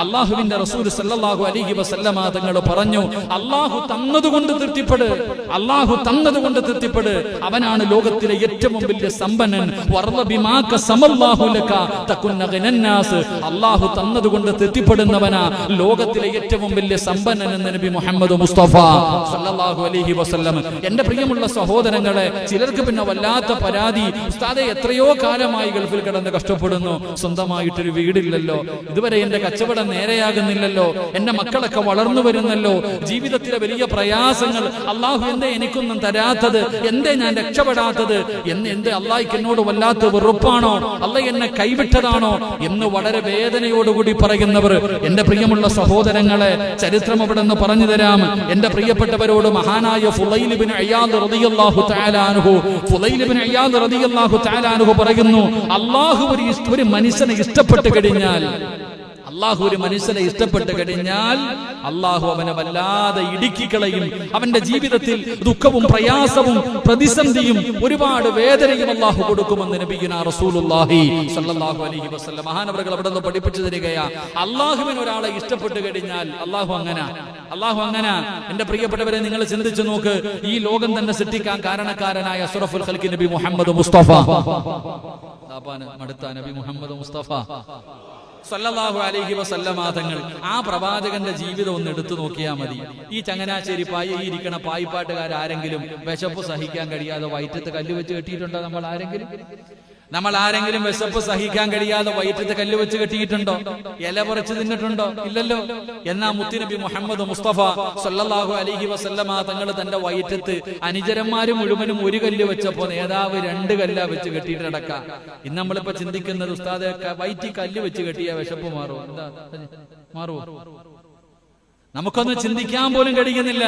അള്ളാഹുവിന്റെ റസൂൽ സല്ലല്ലാഹു അലൈഹി വസല്ലമ തങ്ങൾ പറഞ്ഞു, അള്ളാഹു തന്നതുകൊണ്ട് തൃപ്തിപ്പെട്, അള്ളാഹു തന്നതുകൊണ്ട് തൃപ്തിപ്പെട്, അവനാണ് ലോകത്തിലെ ഏറ്റവും വലിയ സമ്പന്നൻ. അള്ളാഹു തന്നതുകൊണ്ട് തൃപ്തിപ്പെടുന്നവനാ ലോകത്തിലെ ഏറ്റവും വലിയ സമ്പന്നൻ എന്ന് നബി മുഹമ്മദ് മുസ്തഫ സല്ലല്ലാഹു അലൈഹി വസല്ലം. എന്റെ പ്രിയമുള്ള സഹോദരങ്ങളെ, ചിലർക്ക് പിന്നെ വല്ലാത്ത പരാതി, ഉസ്താദേ എത്രയോ കാലമായി ഗൾഫിൽ കിടന്ന് കഷ്ടപ്പെടുന്നു, സ്വന്തമായിട്ടൊരു വീടില്ലല്ലോ, ഇതുവരെ എന്റെ കച്ചവടം നേരെയാകുന്നില്ലല്ലോ, എന്റെ മക്കളൊക്കെ വളർന്നു വരുന്നല്ലോ, ജീവിതത്തിലെ വലിയ പ്രയാസങ്ങൾ, അള്ളാഹു എന്തേ എനിക്കൊന്നും തരാത്തത്, എന്തേ ഞാൻ രക്ഷപ്പെടാത്തത്, എന്തേ അള്ളാഹിക്ക് എന്നോട് വല്ലാത്ത വെറുപ്പാണോ, അള്ളാഹ് എന്നെ കൈവിട്ടതാണോ എന്ന് വളരെ വേദനയോടുകൂടി പറയുന്നവർ, എന്റെ പ്രിയമുള്ള സഹോദരങ്ങളെ, ചരിത്രം അവിടെ നിന്ന് പറഞ്ഞു തരാം. എന്റെ പ്രിയപ്പെട്ടവരോട് മഹാനായ ഫുളൈൽ ഇബ്നു ഇയാദ് റളിയല്ലാഹു തആല അൻഹു, ഫുളൈൽ ഇബ്നു ഇയാദ് റളിയല്ലാഹു തആല അൻഹു പറയുന്നു, അള്ളാഹു ഒരു മനുഷ്യനെ ഇഷ്ടപ്പെട്ട് കഴിഞ്ഞാൽ, അള്ളാഹു ഒരു മനുഷ്യനെ ഇഷ്ടപ്പെട്ട് കഴിഞ്ഞാൽ അള്ളാഹു അവനെ വല്ലാതെ ഇടുക്കിക്കളയും. അവന്റെ ജീവിതത്തിൽ ദുഃഖവും പ്രയാസവും പ്രതിസന്ധിയും ഒരുപാട് വേദനയും അള്ളാഹു കൊടുക്കുമെന്ന് നബിയുനാ റസൂലുള്ളാഹി സ്വല്ലല്ലാഹു അലൈഹി വസല്ലം മഹാനവറുകൾ അവിടെ നിന്ന് പഠിപ്പിച്ചു തരികയാ. അള്ളാഹുവിന് ഒരാളെ ഇഷ്ടപ്പെട്ട് കഴിഞ്ഞാൽ അള്ളാഹു അങ്ങനെ. എന്റെ പ്രിയപ്പെട്ടവരെ, നിങ്ങൾ ചിന്തിച്ചു നോക്ക്, ഈ ലോകം തന്നെ സൃഷ്ടിക്കാൻ കാരണക്കാരനായ അഷ്റഫുൽ ഖൽഖി നബി മുഹമ്മദ് മുസ്തഫ, മടുത്ത നബി മുഹമ്മദ് മുസ്തഫ സല്ലല്ലാഹു അലൈഹി വസല്ലമ തങ്ങൾ, ആ പ്രവാചകന്റെ ജീവിതം ഒന്ന് എടുത്തു നോക്കിയാൽ മതി. ഈ ചങ്ങനാശ്ശേരി ഈ ഇരിക്കണ പായിപ്പാട്ടുകാരെങ്കിലും വിശപ്പ് സഹിക്കാൻ കഴിയാതെ വയറ്റത്ത് കല്ല് വെച്ച് കെട്ടിയിട്ടുണ്ടോ? നമ്മൾ ആരെങ്കിലും വിശപ്പ് സഹിക്കാൻ കഴിയാതെ വയറ്റത്ത് കല്ല് വെച്ച് കെട്ടിയിട്ടുണ്ടോ? ഇല പറിച്ച് തിന്നിട്ടുണ്ടോ? ഇല്ലല്ലോ. എന്നാ മുത്തുനബി മുഹമ്മദ് മുസ്തഫ സല്ലല്ലാഹു അലൈഹി വസല്ലമ തങ്ങൾ തന്റെ വയറ്റത്ത് അനുചരന്മാര് മുഴുവനും ഒരു കല്ല് വെച്ചപ്പോ നേതാവ് 2 കല്ലാ വെച്ച് കെട്ടിയിട്ട് നടക്കാം. ഇന്ന് നമ്മളിപ്പോ ചിന്തിക്കുന്നത്, ഉസ്താദെ വയറ്റി കല്ല് വെച്ച് കെട്ടിയ വിശപ്പ് മാറുമോ? നമുക്കൊന്നും ചിന്തിക്കാൻ പോലും കഴിയുന്നില്ല.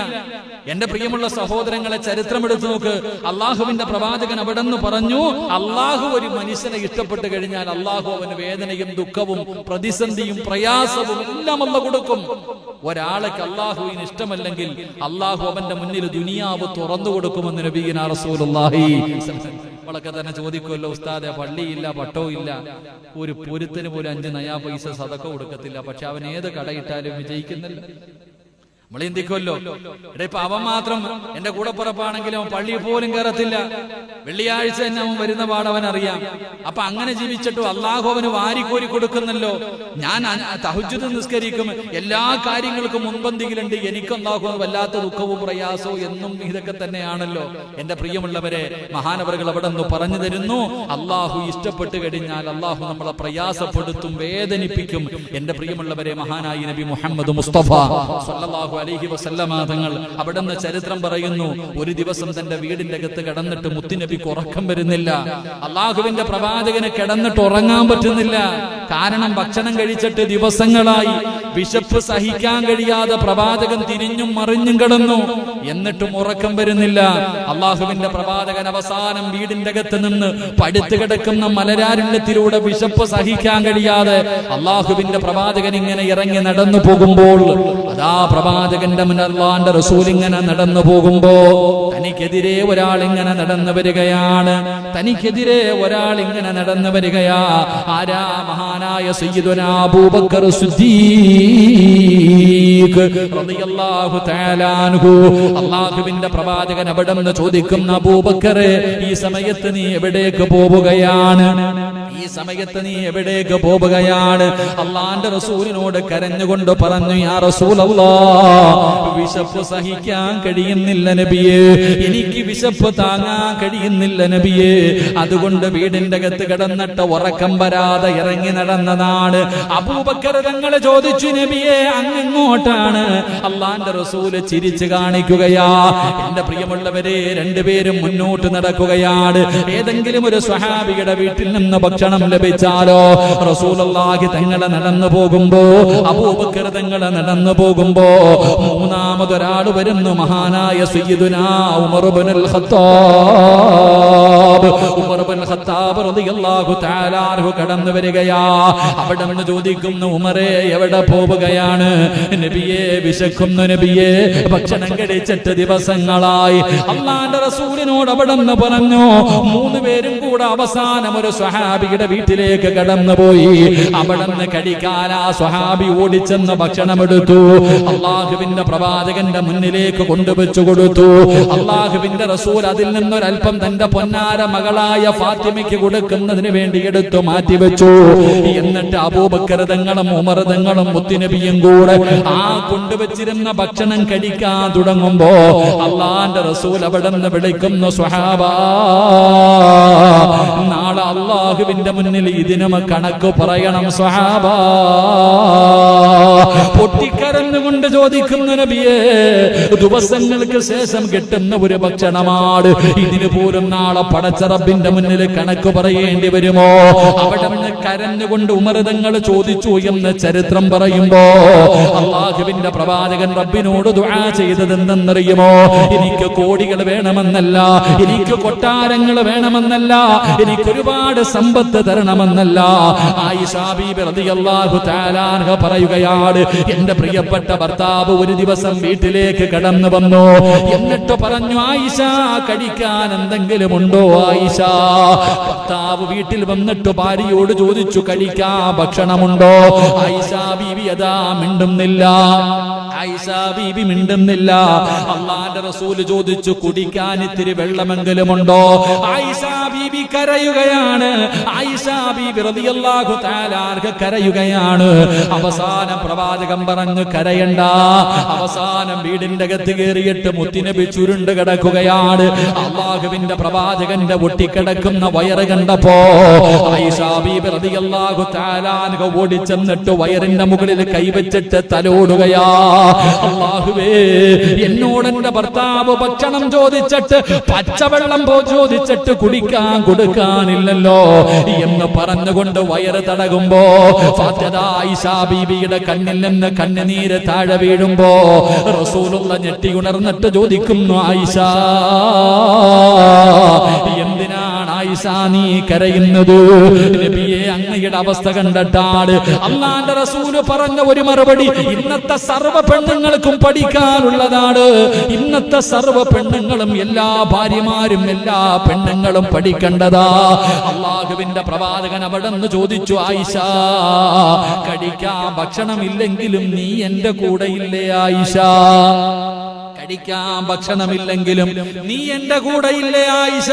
എന്റെ പ്രിയമുള്ള സഹോദരങ്ങളെ, ചരിത്രം എടുത്തു നോക്ക്. അള്ളാഹുവിന്റെ പ്രവാചകൻ അവിടെ നിന്ന് പറഞ്ഞു, അള്ളാഹു ഒരു മനുഷ്യനെ ഇഷ്ടപ്പെട്ട് കഴിഞ്ഞാൽ അള്ളാഹു അവന് വേദനയും ദുഃഖവും പ്രതിസന്ധിയും പ്രയാസവും എല്ലാം അള്ളാഹു കൊടുക്കും. ഒരാൾക്ക് അള്ളാഹുവിന് ഇഷ്ടമല്ലെങ്കിൽ അള്ളാഹു അവന്റെ മുന്നിൽ ദുനിയാവ് തുറന്നു കൊടുക്കുമെന്ന് നബിയുനാ റസൂലുള്ളാഹി. നമ്മളൊക്കെ തന്നെ ചോദിക്കുമല്ലോ, ഉസ്താദെ പള്ളിയില്ല, പട്ടവും ഇല്ല, ഒരു പൊരുത്തിന് പോലും 5 നയാ പൈസ സദഖ കൊടുക്കത്തില്ല, പക്ഷെ അവൻ ഏത് കടയിട്ടാലും വിജയിക്കുന്നില്ല. നമ്മൾ ചിന്തിക്കുമല്ലോ, ഇപ്പൊ അവൻ മാത്രം എന്റെ കൂടപ്പുറപ്പാണെങ്കിലും അവൻ പള്ളിയിൽ പോലും കയറത്തില്ല, വെള്ളിയാഴ്ച തന്നെ അവൻ വരുന്ന പാടവൻ അറിയാം. അപ്പൊ അങ്ങനെ ജീവിച്ചിട്ടു അള്ളാഹു അവന് വാരിക്കോരി കൊടുക്കുന്നല്ലോ. ഞാൻ തഹജ്ജുദ് നിസ്കരിക്കും, എല്ലാ കാര്യങ്ങൾക്കും മുൻപന്തിയിലുണ്ട്, എനിക്ക് അള്ളാഹു വല്ലാത്ത ദുഃഖവും പ്രയാസവും എന്നും ഇതൊക്കെ തന്നെയാണല്ലോ. എന്റെ പ്രിയമുള്ളവരെ, മഹാനവറുകൾ അവിടെ നിന്ന് പറഞ്ഞു തരുന്നു, അള്ളാഹു ഇഷ്ടപ്പെട്ട് കഴിഞ്ഞാൽ അള്ളാഹു നമ്മളെ പ്രയാസപ്പെടുത്തും, വേദനിപ്പിക്കും. എന്റെ പ്രിയമുള്ളവരെ, മഹാനായി നബി മുഹമ്മദ് മുസ്തഫ സല്ലല്ലാഹു അലൈഹി വസല്ലമ തങ്ങൾ അവിടെ നിന്ന് ചരിത്രം പറയുന്നു, ഒരു ദിവസം തന്റെ വീടിന്റെ അകത്ത് കിടന്നിട്ട് മുത്തുനബിക്ക് ഉറക്കം വരുന്നില്ല. അള്ളാഹുവിന്റെ പ്രവാചകന് കിടന്നിട്ട് ഉറങ്ങാൻ പറ്റുന്നില്ല. കാരണം ഭക്ഷണം കഴിച്ചിട്ട് ദിവസങ്ങളായി, വിശപ്പ് സഹിക്കാൻ കഴിയാതെ പ്രവാചകൻ തിരിഞ്ഞും മറിഞ്ഞും കിടന്നു, എന്നിട്ടും ഉറക്കം വരുന്നില്ല. അള്ളാഹുവിന്റെ പ്രവാചകൻ അവസാനം വീടിന്റെ അകത്ത് നിന്ന് പടുത്തു കിടക്കുന്ന മലരാരുണ്യത്തിലൂടെ വിശപ്പ് സഹിക്കാൻ കഴിയാതെ അള്ളാഹുവിന്റെ പ്രവാചകൻ ഇങ്ങനെ ഇറങ്ങി നടന്നു പോകുമ്പോൾ, അതാ പ്രവാചകന്റെ മുന്നല്ലാന്റെ റസൂൽ ഇങ്ങനെ നടന്നു പോകുമ്പോ തനിക്കെതിരെ ഒരാൾ ഇങ്ങനെ നടന്നു വരികയാണ്. ആരാ? മഹാനായ സയ്യിദുനാ അബൂബക്കർ സിദ്ദീഖ് റളിയല്ലാഹു തആല അൻഹു. അല്ലാഹുവിന്റെ പ്രവാചകൻ അവിടെ നിന്ന് ചോദിക്കുന്ന, അബൂബക്കറെ, ഈ സമയത്ത് നീ എവിടേക്ക് പോവുകയാണ്? അല്ലാഹുവിന്റെ റസൂലിനോട് കരഞ്ഞുകൊണ്ട് പറഞ്ഞു, യാ റസൂലല്ലാഹ്, വിശപ്പ് സഹിക്കാൻ കഴിയുന്നില്ല നബിയേ, എനിക്ക് വിശപ്പ് താങ്ങാൻ കഴിയുന്നില്ല നബിയേ, അതുകൊണ്ട് വീടിന്റെ അകത്ത് കിടന്നിട്ട് ഉറക്കം വരാതെ ഇറങ്ങി നടന്നതാണ്. അബൂബക്കർ തങ്ങളെ ചോദിച്ചു, നബിയേ അങ്ങെങ്ങോട്ടാണ്? അല്ലാഹുവിന്റെ റസൂല് ചിരിച്ചു കാണിക്കുകയാ. എന്റെ പ്രിയമുള്ളവരെ, 2 പേരും മുന്നോട്ട് നടക്കുകയാണ്. ഏതെങ്കിലും ഒരു സ്വഹാബിയുടെ വീട്ടിൽ നിന്ന് ഭക്ഷണം ലഭിച്ചാലോ, റസൂലുള്ളാഹി തങ്ങളെ നടന്നു പോകുമ്പോ, അബൂബക്കർ തങ്ങളെ നടന്നു പോകുമ്പോ മൂന്നാമതൊരാൾ വരുന്നു, മഹാനായ സയ്യിദുനാ ഉമർ ഇബ്നുൽ ഖത്താബ് റളിയല്ലാഹു തആല അൻഹു കടന്നു വരികയാ. അവിടെ നിന്ന് ചോദിക്കുന്നു, ഉമറേ എവിടെ പോവുകയാണ്? നബിയെ വിശക്കുന്നു നബിയെ, ഭക്ഷണം കഴിച്ചിട്ട് ദിവസങ്ങളായി. അല്ലാഹുവിന്റെ റസൂലിനോട് അവിടെ നിന്ന് പറഞ്ഞു. 3 പേരും കൂടെ അവസാനം ഒരു സ്വഹാബിയുടെ വീട്ടിലേക്ക് കടന്നുപോയി. അവിടെ നിന്ന് കഴിക്കാൻ ആ സ്വഹാബി ഓടിച്ചെന്ന് ഭക്ഷണം എടുത്തു. അള്ളാഹുവിന്റെ പ്രവാചകന്റെ മുന്നിലേക്ക് കൊണ്ടുവച്ചു കൊടുത്തു. അള്ളാഹുവിന്റെ റസൂൽ അതിൽ നിന്നൊരൽപ്പം തന്റെ പൊന്നാര മകളായ ഫാത്തിമയ്ക്ക് കൊടുക്കുന്നതിന് വേണ്ടി എടുത്തു മാറ്റിവെച്ചു. എന്നിട്ട് അബൂബക്കർ തങ്ങളും ഉമർ തങ്ങളും മുത്തുനബിയും കൂടെ ആ കൊണ്ടുവച്ചിരുന്ന ഭക്ഷണം കഴിക്കാൻ തുടങ്ങുമ്പോ അള്ളാന്റെ റസൂൽ അവിടെ നിന്ന് വിളിക്കുന്നു, സ്വഹാബാ, നാളെ അള്ളാഹുവിന്റെ മുന്നിൽ ഇതിനും കണക്ക് പറയണം സ്വഹാബാ. പൊട്ടിക്കരഞ്ഞുകൊണ്ട് ചോദിക്കുന്നു, നബിയേ, ദിവസങ്ങൾക്ക് ശേഷം കിട്ടുന്ന ഒരു ഭക്ഷണമാണ്, ഇതിന് പോലും നാളെ പടച്ച റബ്ബിന്റെ മുന്നിൽ കണക്ക് പറയേണ്ടി വരുമോ? അവിടെ നിന്ന് കരഞ്ഞുകൊണ്ട് ഉമർ തങ്ങൾ ചോദിച്ചു എന്ന് ചരിത്രം പറയുമ്പോ അള്ളാഹുവിന്റെ പ്രവാചകൻ റബ്ബിനോട് ദുആ ചെയ്തതെന്തെന്നറിയുമോ? എനിക്ക് കോടികൾ വേണമെന്നല്ല, എനിക്ക് കൊട്ടാരങ്ങൾ വേണമെന്നല്ല, എനിക്ക് ഒരുപാട് സമ്പത്ത് തരണമെന്നല്ല. ആയിഷ ബീബി റളിയല്ലാഹു തആല അൻഹ പറയുകയാണ്, എന്റെ പ്രിയപ്പെട്ട ഭർത്താവ് ഒരു ദിവസം വീട്ടിലേക്ക് കടന്നു വന്നു. എന്നിട്ട് പറഞ്ഞു, ആയിഷ, കഴിക്കാൻ എന്തെങ്കിലും ഉണ്ടോ ആയിഷ? ഭർത്താവ് വീട്ടിൽ വന്നിട്ട് ഭാര്യയോട് ചോദിച്ചു, കഴിക്കാൻ ഭക്ഷണമുണ്ടോ? ആയിഷ ബീബി അതാ മിണ്ടുന്നില്ല. ആയിഷ ബീബി മിണ്ടുന്നില്ല. അല്ലാഹുവിന്റെ റസൂൽ ചോദിച്ചു, കുടിക്കാൻ ഇത്തിരി വെള്ളമെങ്കിലും ഉണ്ടോ? ആയിഷ ബീബി കരയുകയാണ്. ആയിഷ ബീബി റളിയല്ലാഹു തആല അൻഹ കരയുകയാണ്. അവസാനം പ്രവാചകൻ പറഞ്ഞു, കരയണ്ട. അവസാനം വീടിന്റെ അകത്ത് കയറിയിട്ട് മുത്തുനബി ചുരുണ്ട് കിടക്കുകയാണ്. അള്ളാഹുവിന്റെ പ്രവാചകന്റെ ഒട്ടിക്കിടക്കുന്ന വയറ് കണ്ടപ്പോ ആയിഷ ബീബി റളിയല്ലാഹു തആല അൻഹ ഓടിച്ചെന്നിട്ട് വയറിന്റെ മുകളിൽ കൈവച്ചിട്ട് തലോടുകയാ. അല്ലാഹുവേ, എന്നോട് എന്റെ ഭർത്താവ് ഭക്ഷണം ചോദിച്ചിട്ട് പച്ചവെള്ളം ചോദിച്ചിട്ട് കുടിക്കാൻ കൊടുക്കാനില്ലല്ലോ എന്ന് പറഞ്ഞുകൊണ്ട് വയറ് തടകുമ്പോ ആയിഷ ബീബിയുടെ കണ്ണിൽ നിന്ന് കണ്ണുനീര് താഴെ വീഴുമ്പോ റസൂലുള്ള ഞെട്ടി ഉണർന്നിട്ട് ചോദിക്കുന്നു, ആയിഷ, എന്തിനാണ് ആയിഷ നീ കരയുന്നത്? നബിയെ, അങ്ങയുടെ അവസ്ഥ കണ്ടിട്ടാണ്. അല്ലാഹുവിന്റെ റസൂല് പറഞ്ഞ ഒരു മറുപടി ഇന്നത്തെ സർവ്വ പെണ്ണുങ്ങൾക്കും പഠിക്കാനുള്ളതാണ്. ഇന്നത്തെ സർവ്വ പെണ്ണുങ്ങളും, എല്ലാ ഭാര്യമാരും, എല്ലാ പെണ്ണുങ്ങളും പഠിക്കേണ്ടതാ. അള്ളാഹുവിന്റെ പ്രവാചകൻ അവിടെ നിന്ന് ചോദിച്ചു, ആയിഷ, കഴിക്കാൻ ഭക്ഷണമില്ലെങ്കിലും നീ എന്റെ കൂടെ ഇല്ലേ ആയിഷ? കഴിക്കാൻ ഭക്ഷണമില്ലെങ്കിലും നീ എന്റെ കൂടെ ഇല്ലേ ആയിഷ?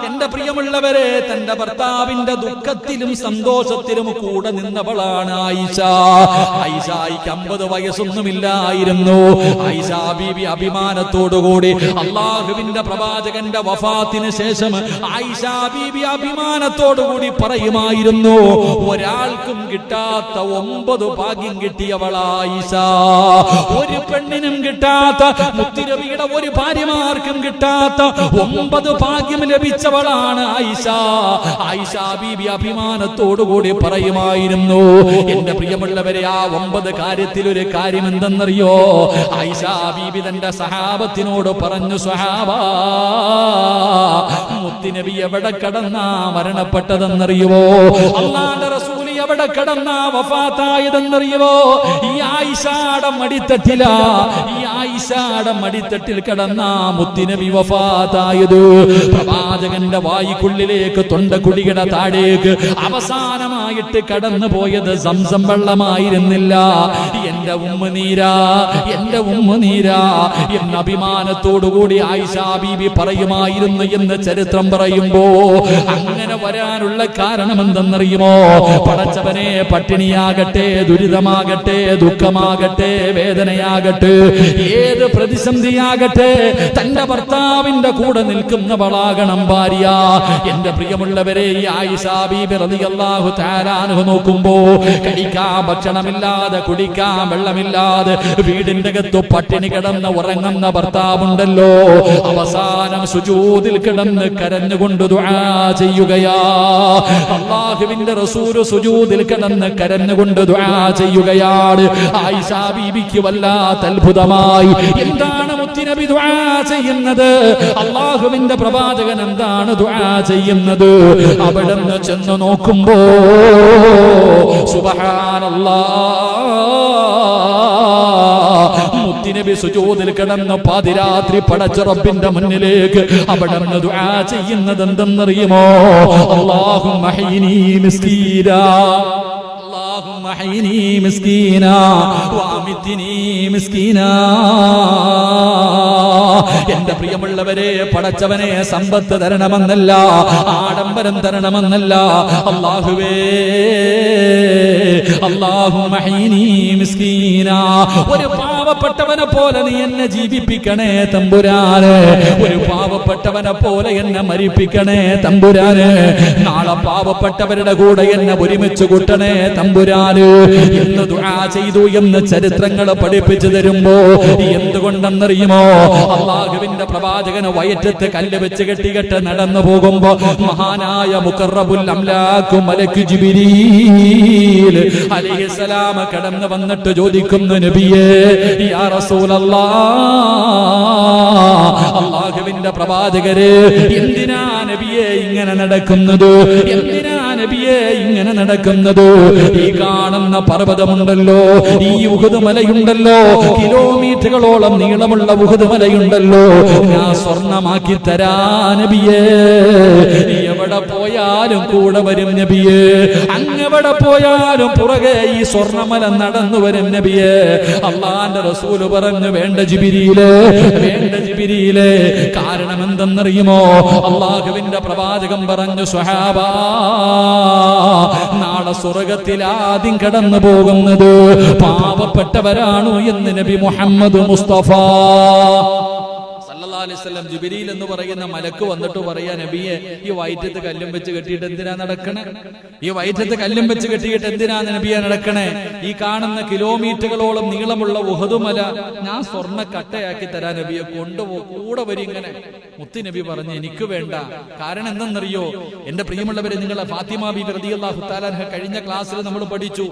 എന്റെ പ്രിയമുള്ളവരെ, തന്റെ ഭർത്താവിന്റെ ദുഃഖത്തിലും സന്തോഷത്തിലും കൂടെ നിന്നവളാണ് ആയിഷ. ആയിഷയ്ക്ക് 50 വയസ്സൊന്നുമില്ലായിരുന്നു. ആയിഷ ബീബി അഭിമാനത്തോടുകൂടി അള്ളാഹുവിന്റെ പ്രവാചകന്റെ വഫാത്തിന് ശേഷം ആയിഷ ബീബി അഭിമാനത്തോടുകൂടി പറയുമായിരുന്നു, ഒരാൾക്കും കിട്ടാത്ത 9 ഭാഗ്യം കിട്ടിയവളാ ആയിഷ. ഒരു പെണ്ണിനും കിട്ടാത്ത, മുത്തുനബിയുടെ ഒരു ഭാര്യമാർക്കും കിട്ടാത്ത 9 ഭാഗ്യം ലഭിച്ചവളാണ് ആയിഷ. ആയിഷ ബീബി അഭിമാനത്തോടുകൂടി പറയുമായിരുന്നു. എന്റെ പ്രിയമുള്ളവരെ, ആ 9 കാര്യത്തിൽ ഒരു കാര്യം എന്തെന്നറിയോ? ആയിഷ ബീബി തന്റെ സഹാബത്തിനോട് പറഞ്ഞു, സ്വഹാബാ, മുത്തുനബി എവിടെ കടന്നാ മരണപ്പെട്ടതെന്നറിയുവോ? അല്ലാഹുവിന്റെ റസൂൽ എവിടെ കടന്നാ വഫാത്തായതെന്നറിയുവോ? ഈ ആയിഷയുടെ മടിത്തട്ടിലാ. ഈ ആയിഷയുടെ മടിത്തട്ടിൽ കടന്നാ മുത്തുനബി വഫാത്തായത്. പ്രവാചകന്റെ വായിക്കുള്ളിലേക്ക്, തൊണ്ടക്കുടിയുടെ താഴേക്ക് അവസാനമായിട്ട് കടന്നു പോയത് സംസം വെള്ളമായിരുന്നില്ല. എന്റെ ഉമ്മനീരാ, എന്റെ ഉമ്മനീരാ എന്ന അഭിമാനത്തോടുകൂടി ആയിഷ ബീബി പറയുമായിരുന്നു എന്ന് ചരിത്രം പറയുമ്പോ, അങ്ങനെ വരാനുള്ള കാരണം എന്തെന്നറിയുമോ? പടച്ചവനെ, പട്ടിണിയാകട്ടെ, ദുരിതമാകട്ടെ, ദുഃഖമാകട്ടെ, വേദനയാകട്ടെ, ഏത് പ്രതിസന്ധിയാകട്ടെ, തന്റെ ഭർത്താവിന്റെ കൂടെ നിൽക്കുന്നവളാകണം ഭാര്യ. എന്റെ പ്രിയമുള്ളവരെ, ഈ ആയിഷ ബീബി റളിയല്ലാഹു തആല അൻഹ നോക്കുമ്പോ കഴിക്കാൻ ഭക്ഷണമില്ലാതെ, കുടിക്കാൻ വെള്ളമില്ലാതെ, വീടിന്റെ അകത്ത് പട്ടിണി കിടന്ന് ഉറങ്ങുന്ന ഭർത്താവുണ്ടല്ലോ, അവസാനം സുജൂദിൽ കിടന്ന് കരഞ്ഞുകൊണ്ട് ദുആ ചെയ്യുകയാ. അല്ലാഹുവിന്റെ റസൂൽ സുജൂദിൽ സുജൂദിൽ കിടന്ന് കരഞ്ഞുകൊണ്ട് ദുആ ചെയ്യുകയാണ്. ആയിഷ ബീബിക്ക് വല്ലാത്ത അത്ഭുതമായി. എന്താണ് മുത്തുനബി ദുആ ചെയ്യുന്നത്? അല്ലാഹുവിന്റെ പ്രവാചകൻ എന്താണ് ദുആ ചെയ്യുന്നത്? അവിടുന്ന് ചെന്ന് നോക്കുമ്പോ സുബ്ഹാനല്ലാഹ്, മുത്തുനബി സുജൂദിൽ കിടന്ന് പാതിരാത്രി പടച്ച റബ്ബിന്റെ മുന്നിലേക്ക് അവിടുന്ന് ദുആ ചെയ്യുന്നത് എന്തെന്നറിയുമോ? അല്ലാഹുമ്മ ഹയ്യിനി മിസ്കീനാ, അല്ലാഹുമ്മ ഹയ്യിനി മിസ്കീനാ വഅമിത്നി മിസ്കീനാ. എന്റെ പ്രിയമുള്ളവരെ, പടച്ചവനെ സമ്പത്ത് തരണമെന്നല്ല, ആഡംബരം തരണമെന്നല്ല, അല്ലാഹുവേ അല്ലാഹുമ്മ ഹയ്യിനി മിസ്കീനാ, ഒരു പാവപ്പെട്ടവനെ പോലെ നീ എന്നെ ജീവിപ്പിക്കണേ തമ്പുരാനെ, ഒരു പാവപ്പെട്ടവനെ പോലെ എന്നെ മരിപ്പിക്കണേ തമ്പുരാനെ, നാളെ പാവപ്പെട്ടവരുടെ കൂടെ എന്നെ ഒരുമിച്ച് കൂട്ടണേ തമ്പുരാന് എന്ന് ദുആ ചെയ്തു എന്ന് ചരിത്രങ്ങൾ പഠിപ്പിച്ചു തരുമ്പോ എന്തുകൊണ്ടെന്നറിയുമോ? അല്ലാഹുവിന്റെ പ്രവാചകന് വയറ്റത്ത് കല്ല് വെച്ച് കെട്ടികെട്ട് നടന്നു പോകുമ്പോ മഹാനായ മുഖറബുൽ അംലാഖ് മലക്ക് ജിബ്രീൽ അലൈഹിസ്സലാം കടന്നു വന്നിട്ട് ചോദിക്കുന്നു, നബിയേ യാ റസൂലല്ലാഹ്, അല്ലാഹുവിന്റെ പ്രവാചകരെ എന്തിനാ നബിയേ ഇങ്ങനെ നടക്കുന്നത്? എന്തിനാ നബിയേ ഇങ്ങനെ നടക്കുന്നത്? ഈ കാണുന്ന പർവ്വതമുണ്ടല്ലോ, ഈ ഉഹുദ് മലയുണ്ടല്ലോ, കിലോമീറ്ററുകളോളം നീളമുള്ള ഉഹുദ് മലയുണ്ടല്ലോ, ഞാൻ സ്വർണമാക്കി തരാ നബിയേ, എവിടെ പോയാലും കൂടെ വരും നബിയേ, അങ്ങെവിടെ പോയാലും പുറകെ ഈ സ്വർണമല നടന്നു വരും നബിയേ. അള്ളാന്റെ റസൂല് പറഞ്ഞു, വേണ്ട ജിബ്രീലേ, വേണ്ട ജിബ്രീലേ. കാരണം എന്തെന്നറിയുമോ? അള്ളാഹുവിന്റെ പ്രവാചകൻ പറഞ്ഞു, സ്വഹാബാ, നാളെ സ്വർഗത്തിൽ ആദ്യം കടന്നു പോകുന്നത് പാവപ്പെട്ടവരാണോ എന്ന് നബി മുഹമ്മദ് മുസ്തഫ സല്ലല്ലാഹു അലൈഹി വസല്ലം. ജിബ്രീൽ എന്ന് പറയുന്ന മലക്ക് വന്നിട്ട് പറയാ, നബിയെ ഈ വയറ്റത്ത് കല്ലും വെച്ച് കെട്ടിയിട്ട് എന്തിനാ നടക്കണേ? ഈ വയറ്റത്ത് കല്ലും വെച്ച് കെട്ടിയിട്ട് എന്തിനാണ് നബിയെ നടക്കണേ? ഈ കാണുന്ന കിലോമീറ്ററുകളോളം നീളമുള്ള ഉഹദ് മല ഞാൻ സ്വർണ്ണ കട്ടയാക്കി തരാ നബിയെ, കൊണ്ടുപോ, കൂടെ വരും. ഇങ്ങനെ മുത്ത് നബി പറഞ്ഞു, എനിക്ക് വേണ്ട. കാരണം എന്തെന്നറിയോ? എന്റെ പ്രിയമുള്ളവരെ, നിങ്ങളെ ഫാത്തിമ ബീബി റളിയല്ലാഹു തആല അൻഹ കഴിഞ്ഞ ക്ലാസ്സിൽ നമ്മൾ പഠിച്ചു.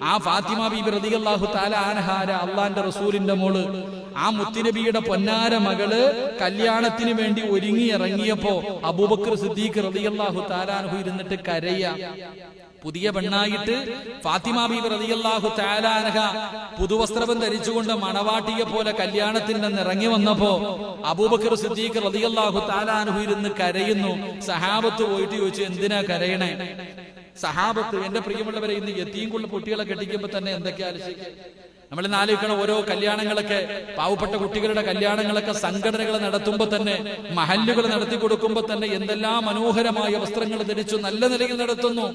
ആ ഫാത്തിമ ബീബി റളിയല്ലാഹു തആല അൻഹ അല്ലാഹുവിന്റെ റസൂലിന്റെ മോള്, ആ മുത്തുനബിയുടെ പൊന്നാര മകള് കല്യാണത്തിന് വേണ്ടി ഒരുങ്ങി ഇറങ്ങിയപ്പോ അബൂബക്കർ സിദ്ദീഖ് റളിയല്ലാഹു തആല അൻഹു ഇരുന്നിട്ട് കരയാ. പുതിയ പെണ്ണായിട്ട് ഫാത്തിമ ബീബി റളിയല്ലാഹു തആല അൻഹ പുതുവസ്ത്രം ധരിച്ചുകൊണ്ട് മണവാട്ടിയെ പോലെ കല്യാണത്തിൽ നിന്ന് ഇറങ്ങി വന്നപ്പോ അബൂബക്കർ സിദ്ദീഖ് റളിയല്ലാഹു തആല അൻഹു ഇരുന്ന് കരയുന്നു. സഹാബത്ത് പോയിട്ട് ചോദിച്ചു, എന്തിനാ കരയണേ? സഹാബത്ത്, എന്റെ പ്രിയമുള്ളവരെ, ഇന്ന് യതീംകുള്ള കുട്ടികളെ കെട്ടിക്കുമ്പോ തന്നെ എന്തൊക്കെ ആലോചിക്കും നമ്മൾ. ഇന്ന് ആലോചിക്കണം, ഓരോ കല്യാണങ്ങളൊക്കെ, പാവപ്പെട്ട കുട്ടികളുടെ കല്യാണങ്ങളൊക്കെ സംഘടനകൾ നടത്തുമ്പോ തന്നെ, മഹല്ലുകൾ നടത്തി കൊടുക്കുമ്പോ തന്നെ എന്തെല്ലാം മനോഹരമായ വസ്ത്രങ്ങൾ ധരിച്ചു നല്ല നിലയിൽ നടത്തുന്നു.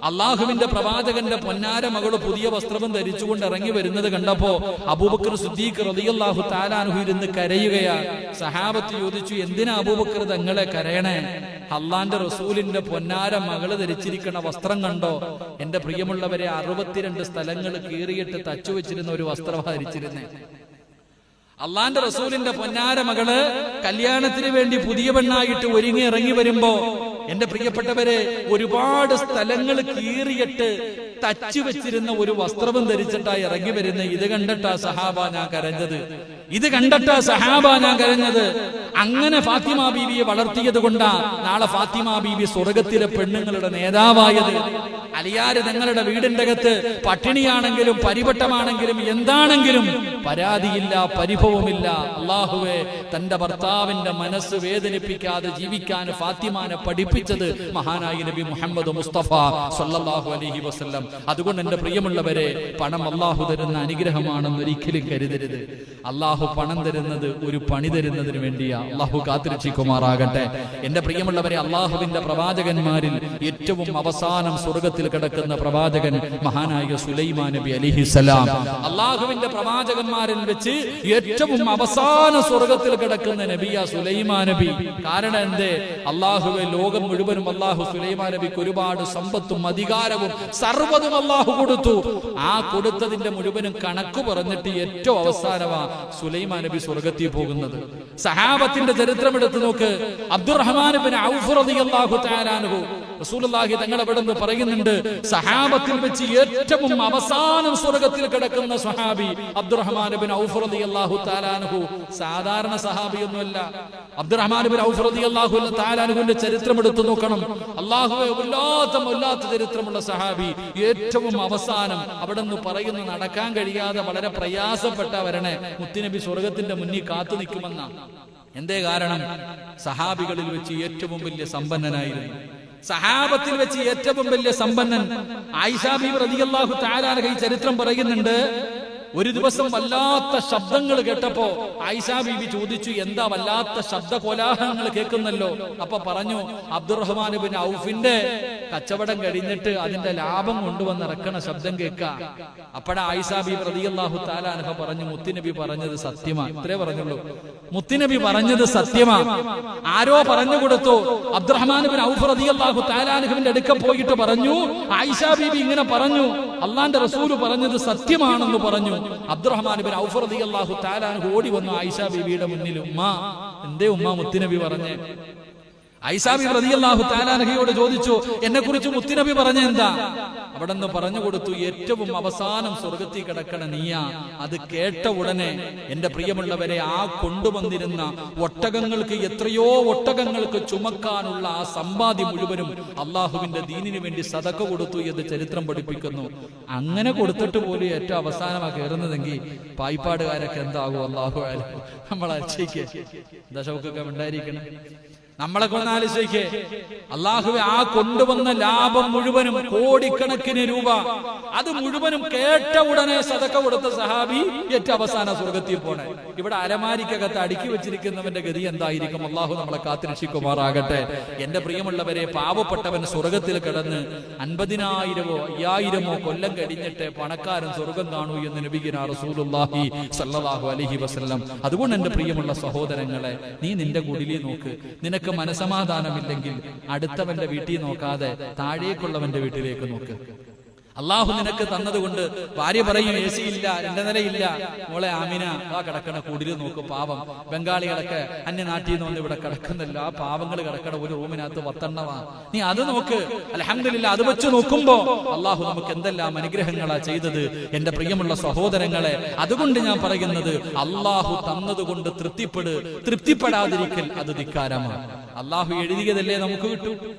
അള്ളാഹുവിന്റെ പ്രവാചകന്റെ പൊന്നാര മകള് പുതിയ വസ്ത്രം ധരിച്ചുകൊണ്ട് ഇറങ്ങി വരുന്നത് കണ്ടപ്പോ അബൂബക്കർ സിദ്ദീഖ് റളിയല്ലാഹു തആല അൻഹു ഇരുന്ന് കരയുകയാ. സഹാബത്ത് ചോദിച്ചു, എന്തിനാ അബൂബക്കർ തങ്ങളെ കരയണേ? അള്ളാന്റെ റസൂലിന്റെ പൊന്നാര മകള് ധരിച്ചിരിക്കുന്ന വസ്ത്രം കണ്ടോ? എന്റെ പ്രിയമുള്ളവരെ, 62 സ്ഥലങ്ങൾ കീറിയിട്ട് തച്ചു വെച്ചിരുന്ന ഒരു വസ്ത്രം ധരിച്ചിരുന്നേ. അള്ളാന്റെ റസൂലിന്റെ പൊന്നാര മകള് കല്യാണത്തിന് വേണ്ടി പുതിയ പെണ്ണായിട്ട് ഒരുങ്ങി ഇറങ്ങി വരുമ്പോ എന്റെ പ്രിയപ്പെട്ടവരെ, ഒരുപാട് സ്ഥലങ്ങൾ കീറിയിട്ട് തച്ചു വെച്ചിരുന്ന ഒരു വസ്ത്രവും ധരിച്ചിട്ടാ ഇറങ്ങി വരുന്ന. ഇത് കണ്ടിട്ടാ സഹാബ ഞാൻ കരഞ്ഞത്, ഇത് കണ്ടിട്ടാ സഹാബ ഞാൻ കരഞ്ഞത്. അങ്ങനെ ഫാത്തിമ ബീവിയെ വളർത്തിയത് കൊണ്ടാ നാളെ ഫാത്തിമ ബീവി സ്വർഗത്തിലെ പെണ്ണുങ്ങളുടെ നേതാവായത്. അലിയാര് തങ്ങളുടെ വീടിന്റെ അകത്ത് പട്ടിണിയാണെങ്കിലും പരിവട്ടമാണെങ്കിലും എന്താണെങ്കിലും പരാതിയില്ല, പരിഭവമില്ല. അല്ലാഹുവേ, തന്റെ ഭർത്താവിന്റെ മനസ്സ് വേദനിപ്പിക്കാതെ ജീവിക്കാൻ ഫാത്തിമാനെ പഠിപ്പിച്ചത് മഹാനായ നബി മുഹമ്മദ് മുസ്തഫ സല്ലല്ലാഹു അലൈഹി വസല്ലം. അതുകൊണ്ട് എന്റെ പ്രിയമുള്ളവരെ, പണം അല്ലാഹു തരുന്ന അനുഗ്രഹമാണെന്ന് ഒരിക്കലും കരുതരുത്. അല്ലാഹു പണം തരുന്നത് ഒരു പണി തരുന്നതിന് വേണ്ടിയാ. അല്ലാഹു കാത്തിരക്ഷിക്കുമാറാകട്ടെ. എന്റെ പ്രിയമുള്ളവരെ, അല്ലാഹുവിന്റെ പ്രവാചകന്മാരിൽ ഏറ്റവും അവസാനം സ്വർഗത്തിൽ കിടക്കുന്ന പ്രവാചകൻ മഹാനായ സുലൈമാൻ നബി അലൈഹിസ്സലാം. അല്ലാഹുവിന്റെ പ്രവാചകന്മാരിൽ വെച്ച് ഏറ്റവും അവസാന സ്വർഗത്തിൽ കിടക്കുന്ന നബിയാ സുലൈമാൻ നബി. കാരണം എന്തേ? അല്ലാഹുവെ, ലോകം മുഴുവനും അല്ലാഹു സുലൈമാൻ നബിക്ക് ഒരുപാട് സമ്പത്തും അധികാരവും സർവ്വതും അല്ലാഹു കൊടുത്തു. ആ കൊടുത്തതിന്റെ മുഴുവനും കണക്ക് പറഞ്ഞിട്ട് ഏറ്റവും അവസാനമാ സുലൈമാൻ നബി സ്വർഗത്തിൽ പോകുന്നത്. സഹാബത്തിന്റെ ചരിത്രം എടുത്തു നോക്ക്. അബ്ദുറഹ്മാൻ ഇബ്നു ഔഫ് റളിയല്ലാഹു തആല അൻഹു റസൂലുള്ളാഹി തങ്ങൾ അവിടുന്ന് പറയുന്നുണ്ട്, സഹാബത്തിൽ വെച്ച് ഏറ്റവും അവസാനം സ്വർഗ്ഗത്തിൽ കിടക്കുന്ന സ്വഹാബി അബ്ദുറഹ്മാൻ ഇബ്നു ഔഫ് റളിയല്ലാഹു തആല അൻഹു. സാധാരണ സഹാബിയൊന്നുമല്ല. അബ്ദുറഹ്മാൻ ഇബ്നു ഔഫ് റളിയല്ലാഹു തആല അൻഹുവിന്റെ ചരിത്രം എടുത്തു നോക്കണം. അല്ലാഹുവേ, വല്ലാത്ത ചരിത്രമുള്ള സഹാബി. ഏറ്റവും അവസാനം അവിടുന്ന് പറയുന്ന നടക്കാൻ കഴിയാതെ വളരെ പ്രയാസപ്പെട്ടവരനെ മുത്തുനബി സ്വർഗത്തിന്റെ മുന്നിൽ കാത്തു നിൽക്കുമെന്നാണ്. എന്തേ കാരണം? സഹാബികളിൽ വെച്ച് ഏറ്റവും വലിയ സമ്പന്നനായിരുന്നു. സഹാബത്തിൽ വെച്ച് ഏറ്റവും വലിയ സമ്പന്നൻ ആയിഷ ബീവി റളിയല്ലാഹു തആല അൻഹ ഈ ചരിത്രം പറയുന്നുണ്ട്. ഒരു ദിവസം വല്ലാത്ത ശബ്ദങ്ങൾ കേട്ടപ്പോ ആയിഷ ബീവി ചോദിച്ചു, എന്താ വല്ലാത്ത ശബ്ദ കോലാഹലങ്ങൾ കേൾക്കുന്നല്ലോ? അപ്പൊ പറഞ്ഞു, അബ്ദുറഹ്മാൻ ഇബ്നു ഔഫിന്റെ കച്ചവടം കഴിഞ്ഞിട്ട് അതിന്റെ ലാഭം കൊണ്ടുവന്ന് ഇറക്കണ ശബ്ദം കേൾക്കാം. അപ്പോഴാ ആയിഷ ബീവി റളിയല്ലാഹു തആല അൻഹ പറഞ്ഞു, മുത്തുനബി പറഞ്ഞത് സത്യമാ. ഇത്രേ പറഞ്ഞുള്ളൂ. മുത്തുനബി പറഞ്ഞത് സത്യമാ. ആരോ പറഞ്ഞു കൊടുത്തു. അബ്ദുറഹ്മാൻ ഇബ്നു ഔഫ് റളിയല്ലാഹു തആല അൻഹുവിന്റെ അടുക്ക പോയിട്ട് പറഞ്ഞു, ആയിഷ ബീവി ഇങ്ങനെ പറഞ്ഞു, അള്ളാന്റെ റസൂല് പറഞ്ഞത് സത്യമാണെന്ന് പറഞ്ഞു. അബ്ദുറഹ്മാൻ ഇബ്നു ഔഫ് റളിയല്ലാഹു തആല അൻഹു ഓടി വന്നു ആയിഷ ബീവിയുടെ മുന്നിൽ. ഉമ്മ, എന്തേ ഉമ്മ മുത്തുനബി പറഞ്ഞേ? ആയിഷ ബീവി റളിയല്ലാഹു തആല അൻഹയോട് ചോദിച്ചു, എന്നെ കുറിച്ച് മുത്തുനബി പറഞ്ഞ എന്താ? അവിടെ നിന്ന് പറഞ്ഞു കൊടുത്തു, ഏറ്റവും അവസാനം സ്വർഗത്തിൽ കിടക്കണ നീയാ. അത് കേട്ട ഉടനെ എന്റെ പ്രിയമുള്ളവരെ, ആ കൊണ്ടുവന്നിരുന്ന ഒട്ടകങ്ങൾക്ക്, എത്രയോ ഒട്ടകങ്ങൾക്ക് ചുമക്കാനുള്ള ആ സമ്പാദ്യം മുഴുവനും അള്ളാഹുവിന്റെ ദീനിന് വേണ്ടി സദഖ കൊടുത്തു എന്ന് ചരിത്രം പഠിപ്പിക്കുന്നു. അങ്ങനെ കൊടുത്തിട്ട് പോലും ഏറ്റവും അവസാനമാ കയറുന്നതെങ്കിൽ പായിപ്പാടുകാരൊക്കെ എന്താകും? അള്ളാഹു നമ്മൾ അരിച്ചേക്ക് ദശമൊക്കെ ഉണ്ടായിരിക്കണം. നമ്മളെ കൊന്നാലോചിക്കേ, അള്ളാഹുവെ, ആ കൊണ്ടുവന്ന ലാഭം മുഴുവനും കോടിക്കണക്കിന് രൂപ, അത് മുഴുവനും കേട്ട ഉടനെ സദഖ കൊടുത്ത സഹാബി ഏറ്റവും അവസാന സ്വർഗത്തിൽ പോണേ. ഇവിടെ അരമാരിക്കകത്ത് അടുക്കി വെച്ചിരിക്കുന്നവന്റെ ഗതി എന്തായിരിക്കും? അള്ളാഹു നമ്മളെ കാത്തിരക്ഷിക്കുമാറാകട്ടെ. എന്റെ പ്രിയമുള്ളവരെ, പാവപ്പെട്ടവൻ സ്വർഗത്തിൽ കിടന്ന് 50,000 5000 കൊല്ലം കഴിഞ്ഞിട്ട് പണക്കാരൻ സ്വർഗം കാണൂ എന്ന് നബിയുനാ റസൂലുള്ളാഹി സ്വല്ലല്ലാഹു അലൈഹി വസല്ലം. അതുകൊണ്ട് എന്റെ പ്രിയമുള്ള സഹോദരങ്ങളെ, നീ നിന്റെ കുടിലിൽ നോക്ക്. നിനക്ക് മനസമാധാനമില്ലെങ്കിൽ അടുത്തവന്റെ വീട്ടിൽ നോക്കാതെ താഴേക്കുള്ളവന്റെ വീട്ടിലേക്ക് നോക്ക്. അള്ളാഹു നിനക്ക് തന്നതുകൊണ്ട് ഭാര്യ പറയും, എ സി ഇല്ല, 2 നിലയില്ല. മോളെ ആമിന, ആ കിടക്കണ കുടില് നോക്ക്. പാവം ബംഗാളികളൊക്കെ അന്യനാട്ടിൽ നിന്ന് വന്ന് ഇവിടെ കിടക്കുന്നില്ല. ആ പാവങ്ങൾ കിടക്കണ ഒരു റൂമിനകത്ത് 10 നീ അത് നോക്ക്. അൽഹംദുലില്ലാ, അത് വെച്ച് നോക്കുമ്പോ അള്ളാഹു നമുക്ക് എന്തെല്ലാം അനുഗ്രഹങ്ങളാ ചെയ്തത്. എന്റെ പ്രിയമുള്ള സഹോദരങ്ങളെ, അതുകൊണ്ട് ഞാൻ പറയുന്നത്, അള്ളാഹു തന്നതുകൊണ്ട് തൃപ്തിപ്പെടാതിരിക്കൽ അത് ധിക്കാരമാണ്. അള്ളാഹു എഴുതിയതല്ലേ നമുക്ക് കിട്ടൂ,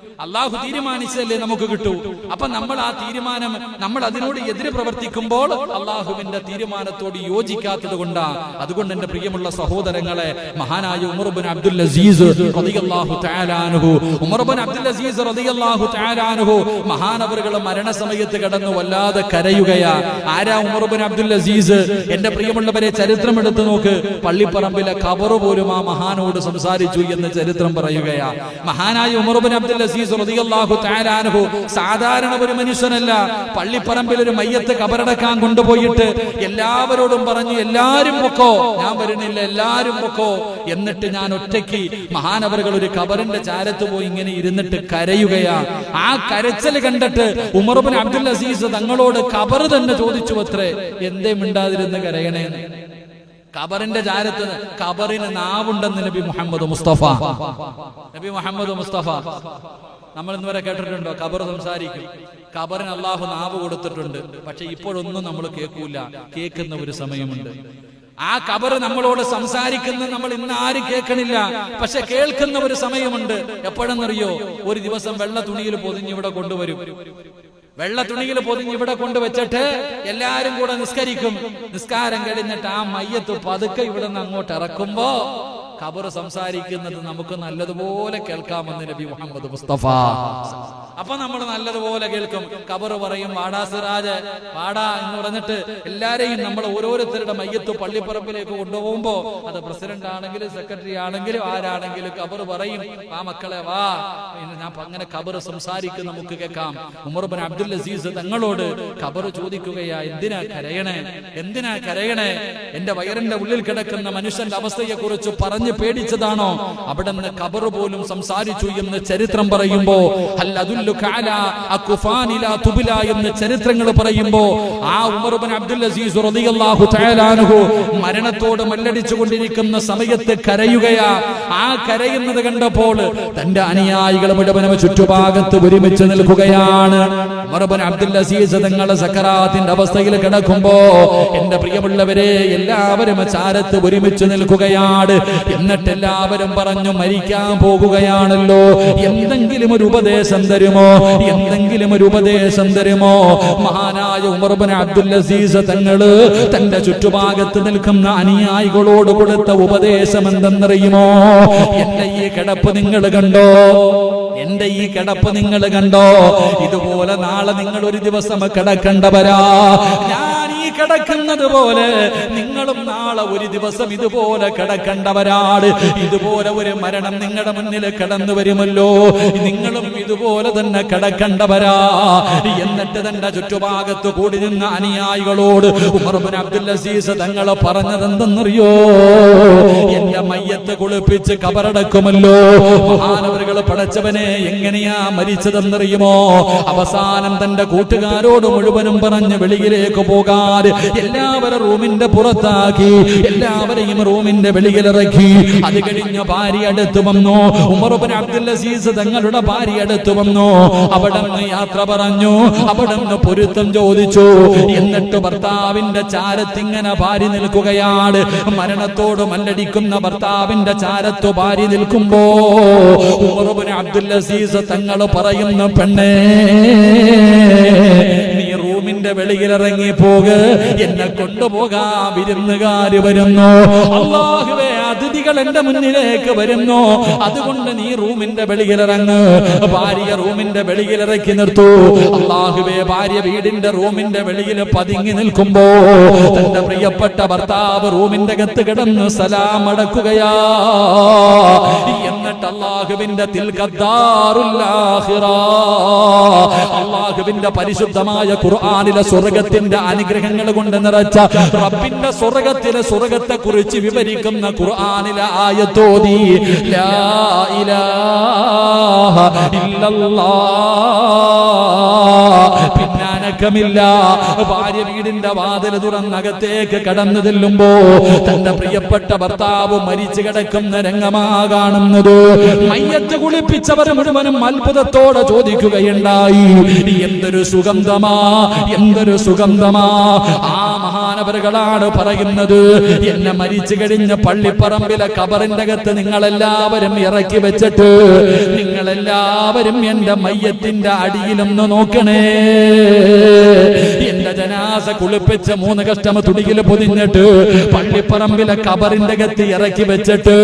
അള്ളാഹു തീരുമാനിച്ചതല്ലേ നമുക്ക് കിട്ടൂ. അപ്പൊ നമ്മൾ ആ തീരുമാനം, നമ്മൾ അതിനോട് എതിര് പ്രവർത്തിക്കുമ്പോൾ അള്ളാഹുവിന്റെ തീരുമാനത്തോട് യോജിക്കാത്തത് കൊണ്ടാണ്. അതുകൊണ്ട് എന്റെ പ്രിയമുള്ള സഹോദരങ്ങളെ, മഹാനായ ഉമർ ഇബ്നു അബ്ദുൽ അസീസ് റളിയല്ലാഹു തആല അൻഹു, ഉമർ ഇബ്നു അബ്ദുൽ അസീസ് റളിയല്ലാഹു തആല അൻഹു മഹാനവറുകൾ മരണസമയത്ത് കിടന്നു വല്ലാതെ കരയുകയാ. ആരാ ഉമർ ഇബ്നു അബ്ദുൽ അസീസ്? എന്റെ പ്രിയമുള്ളവരെ, ചരിത്രം എടുത്തു നോക്ക്. പള്ളിപ്പറമ്പിലെ ഖബർ പോലും ആ മഹാനോട് സംസാരിച്ചു എന്ന് ചരിത്രം പറയുകയാ. മഹാനായ ഉമർ ഇബ്നു അബ്ദുൽ അസീസ് റളിയല്ലാഹു തആല അൻഹു സാധാരണ ഒരു മനുഷ്യനല്ല. പള്ളിപ്പറമ്പിൽ ഒരു മയ്യത്ത് കബറടക്കാൻ കൊണ്ടുപോയിട്ട് എല്ലാവരോടും പറഞ്ഞു, എല്ലാരും പൊക്കോ, ഞാൻ വരുന്നില്ല, എല്ലാരും പൊക്കോ. എന്നിട്ട് ഞാൻ ഒറ്റയ്ക്ക് മഹാനവറുകൾ ഒരു കബറിന്റെ ചാരത്ത് പോയി ഇങ്ങനെ ഇരുന്നിട്ട് കരയുകയാ. ആ കരച്ചല് കണ്ടിട്ട് ഉമർ ഇബ്നു അബ്ദുൽ അസീസ് തങ്ങളോട് കബർ തന്നെ ചോദിച്ചു അത്രേ, എന്തേ മിണ്ടാതിരുന്ന് കരയണേന്ന്. കബറിന്റെ ചാരത്ത് കബറിന് നാവുണ്ടെന്ന് നബി മുഹമ്മദ് മുസ്തഫ. നമ്മൾ ഇന്ന് വരെ കേട്ടിട്ടുണ്ടോ കബർ സംസാരിക്കും? കബറിന് അള്ളാഹു നാവ് കൊടുത്തിട്ടുണ്ട്. പക്ഷെ ഇപ്പോഴൊന്നും നമ്മൾ കേൾക്കൂല. കേൾക്കുന്ന ഒരു സമയമുണ്ട്. ആ കബർ നമ്മളോട് സംസാരിക്കുന്ന നമ്മൾ ഇന്ന് ആരും കേൾക്കണില്ല. പക്ഷെ കേൾക്കുന്ന ഒരു സമയമുണ്ട്. എപ്പോഴെന്നറിയോ? ഒരു ദിവസം വെള്ള തുണിയിൽ പൊതിഞ്ഞ് ഇവിടെ കൊണ്ടുവരും. വെള്ള തുണിയിൽ പൊതിഞ്ഞ് ഇവിടെ കൊണ്ടുവച്ചിട്ട് എല്ലാരും കൂടെ നിസ്കരിക്കും. നിസ്കാരം കഴിഞ്ഞിട്ട് ആ മയ്യത്ത് പതുക്കെ ഇവിടെ നിന്ന് അങ്ങോട്ട് ഇറക്കുമ്പോ ഖബർ സംസാരിക്കുന്നത് നമുക്ക് നല്ലതുപോലെ കേൾക്കാമെന്ന് നബി മുഹമ്മദ് മുസ്തഫ. അപ്പൊ നമ്മൾ നല്ലതുപോലെ കേൾക്കും. ഖബർ പറയും, വാടാ സിറാജ്, വാടാ എന്ന് പറഞ്ഞിട്ട് എല്ലാരെയും നമ്മൾ ഓരോരുത്തരുടെ മയ്യത്ത് പള്ളിപ്പറമ്പിലേക്ക് കൊണ്ടുപോകുമ്പോ, അത് പ്രസിഡന്റ് ആണെങ്കിലും സെക്രട്ടറി ആണെങ്കിലും ആരാണെങ്കിലും ഖബർ പറയും, ആ മക്കളെ വാ. ഞാൻ അങ്ങനെ ഖബർ സംസാരിക്കും, നമുക്ക് കേൾക്കാം. ഉമർ ഇബ്നു അബ്ദുൽ അസീസ് തങ്ങളോട് ഖബർ ചോദിക്കുകയാ, എന്തിനാ കരയണേ, എന്തിനാ കരയണേ? എന്റെ വയറിന്റെ ഉള്ളിൽ കിടക്കുന്ന മനുഷ്യന്റെ അവസ്ഥയെ കുറിച്ച് പറഞ്ഞു പേടിച്ചതാണോ? അവിടെ നിന്ന് ഖബർ പോലും സംസാരിച്ചു എന്ന് ചരിത്രം പറയുമ്പോ, ഹൽ അദുല്ല നഹ്മലുക അലാ അക്ഫാനി ലാ തുബ്ല എന്ന് ചരിത്രങ്ങൾ പറയുമ്പോ ആ ഉമർ ഇബ്നു അബ്ദുൽ അസീസ് റളിയല്ലാഹു തആല അൻഹു മരണത്തോട് മല്ലടിച്ചു കൊണ്ടിരിക്കുന്ന സമയത്ത് കരയുകയാ. ആ കരയുന്നത് കണ്ടപ്പോൾ തന്റെ അനുയായികൾ മുഴുവനും ചുറ്റുഭാഗത്ത് ഒരുമിച്ച് നിൽക്കുകയാണ്. ഉമർ ഇബ്നു അബ്ദുൽ അസീസ് തങ്ങൾ സക്കറാത്തിന്റെ അവസ്ഥയിൽ കിടക്കുമ്പോ എന്റെ പ്രിയമുള്ളവരെ എല്ലാവരും ചാരത്ത് ഒരുമിച്ച് നിൽക്കുകയാണ്. എന്നിട്ട് എല്ലാവരും പറഞ്ഞു, മരിക്കാൻ പോകുകയാണല്ലോ, എന്തെങ്കിലും ഒരു ഉപദേശം തരുമോ, എന്തെങ്കിലും ഒരു ഉപദേശം തരുമോ? മഹാനായ ഉമർ ഇബ്നു അബ്ദുൽ അസീസ് തങ്ങള് തന്റെ ചുറ്റുഭാഗത്ത് നിൽക്കുന്ന അനുയായികളോട് കൊടുത്ത ഉപദേശം എന്തെന്നറിയുമോ? എന്റെ ഈ കിടപ്പ് നിങ്ങൾ കണ്ടോ? എന്റെ ഈ കിടപ്പ് നിങ്ങൾ കണ്ടോ? ഇതുപോലെ നാളെ നിങ്ങൾ ഒരു ദിവസം കിടക്കേണ്ടവരാ. ഞാൻ ഈ കിടക്കുന്നത് പോലെ നിങ്ങളും നാളെ ഒരു ദിവസം ഇതുപോലെ കിടക്കേണ്ടവരാണ്. ഇതുപോലെ ഒരു മരണം നിങ്ങളുടെ മുന്നിൽ കടന്നു വരുമല്ലോ, നിങ്ങളും ഇതുപോലെ തന്നെ കിടക്കേണ്ടവരാ. എന്നിട്ട് തന്റെ ചുറ്റുഭാഗത്ത് കൂടി നിന്ന അനുയായികളോട് ഉമർ ഇബ്നു അബ്ദുൽ അസീസ് തങ്ങൾ പറഞ്ഞത് എന്തെന്നറിയോ? എന്റെ മയ്യത്ത് കുളിപ്പിച്ച് കബറടക്കുമല്ലോ, മഹാനവറുകൾ പടച്ചവനെ എങ്ങനെയാ മരിച്ചതെന്നറിയുമോ? അവസാനം തന്റെ കൂട്ടുകാരോട് മുഴുവനും പറഞ്ഞ് വെളിയിലേക്ക് പോകാൻ എല്ലാവരും റൂമിന്റെ പുറത്താക്കി, എല്ലാവരെയും റൂമിന്റെ വെളിയിലിറക്കി. അത് കഴിഞ്ഞ് ഭാര്യ അടുത്ത് വന്നു. ഉമർ ഇബ്നു അബ്ദുൽ അസീസ് തങ്ങളുടെ ഭാര്യ അടുത്ത് വന്നു. അവിടെ നിന്ന് യാത്ര പറഞ്ഞു, അവിടെ നിന്ന് പൊരുത്തം ചോദിച്ചു. എന്നിട്ട് ഭർത്താവിന്റെ ചാരത്തിങ്ങനെ ഭാര്യ നിൽക്കുകയാണ്. മരണത്തോട് മല്ലടിക്കുന്ന ഭർത്താവിന്റെ ചാരത്ത് ഭാര്യ നിൽക്കുമ്പോ ഉമർ ഇബ്നു അബ്ദുൽ അസീസ് തങ്ങൾ പറയുന്നു, പെണ്ണേ നീ റൂമിന്റെ വെളിയിലിറങ്ങി പോക, എന്നെ കൊണ്ടുപോകാ വിരുന്നുകാര് വരുന്നു. അല്ലാഹുവേ, അതിഥികൾ എന്റെ മുന്നിലേക്ക് വരുന്നു, അതുകൊണ്ട് നീ റൂമിന്റെ വെളിയിലിറങ്ങ്. ഭാര്യ റൂമിന്റെ വെളിയിലിറക്കി നിർത്തൂ. അല്ലാഹുവേ, ഭാര്യ വീടിന്റെ റൂമിന്റെ വെളിയിൽ പതുങ്ങി നിൽക്കുമ്പോ തന്റെ പ്രിയപ്പെട്ട ഭർത്താവ് റൂമിന്റെ അകത്ത് കിടന്ന് സലാം അടക്കുകയാ. എന്നിട്ട് അല്ലാഹുവിന്റെ തിൽഖദ്ദാറുൽ ആഖിറ, അല്ലാഹുവിന്റെ പരിശുദ്ധമായ ഖുർആനിലെ സ്വർഗ്ഗത്തിന്റെ അനുഗ്രഹങ്ങൾ കൊണ്ട് നിറച്ച റബ്ബിന്റെ സ്വർഗ്ഗത്തെ കുറിച്ച് വിവരിക്കുന്ന ഖുർആനിലെ ആയത്തോതി, ലാ ഇലാഹ ഇല്ലല്ലാഹ്, പിന്നാനക്കമില്ല. ഭാര്യ വീടിന്റെ വാതിൽ തുറന്നകത്തേക്ക് കടന്നു ചെല്ലുമ്പോ തന്റെ പ്രിയപ്പെട്ട ഭർത്താവ് മരിച്ചു കിടക്കുന്ന രംഗമാ കാണുന്നത്. മയ്യത്ത് കുളിപ്പിച്ചവർ മുഴുവനും അത്ഭുതത്തോടെ ചോദിക്കുകയുണ്ടായി, എന്തൊരു സുഗന്ധമാ, എന്തൊരു സുഗന്ധമാ. ആ മഹാനവറുകളാണ് പറയുന്നത്, എന്നെ മരിച്ചു കഴിഞ്ഞ പള്ളിപ്പറമ്പിലെ കബറിന്റെ അകത്ത് നിങ്ങളെല്ലാവരും ഇറക്കി വെച്ചിട്ട് നിങ്ങളെല്ലാവരും എന്റെ മയ്യത്തിന്റെ അടിയിലൊന്ന് നോക്കണേ. എന്റെ ജനാസ കുളിപ്പിച്ച് 3 കഷ്ടം തുണിയിൽ പൊതിഞ്ഞിട്ട് പള്ളിപ്പറമ്പിലെ കബറിന്റെ അകത്ത് ഇറക്കി വെച്ചിട്ട്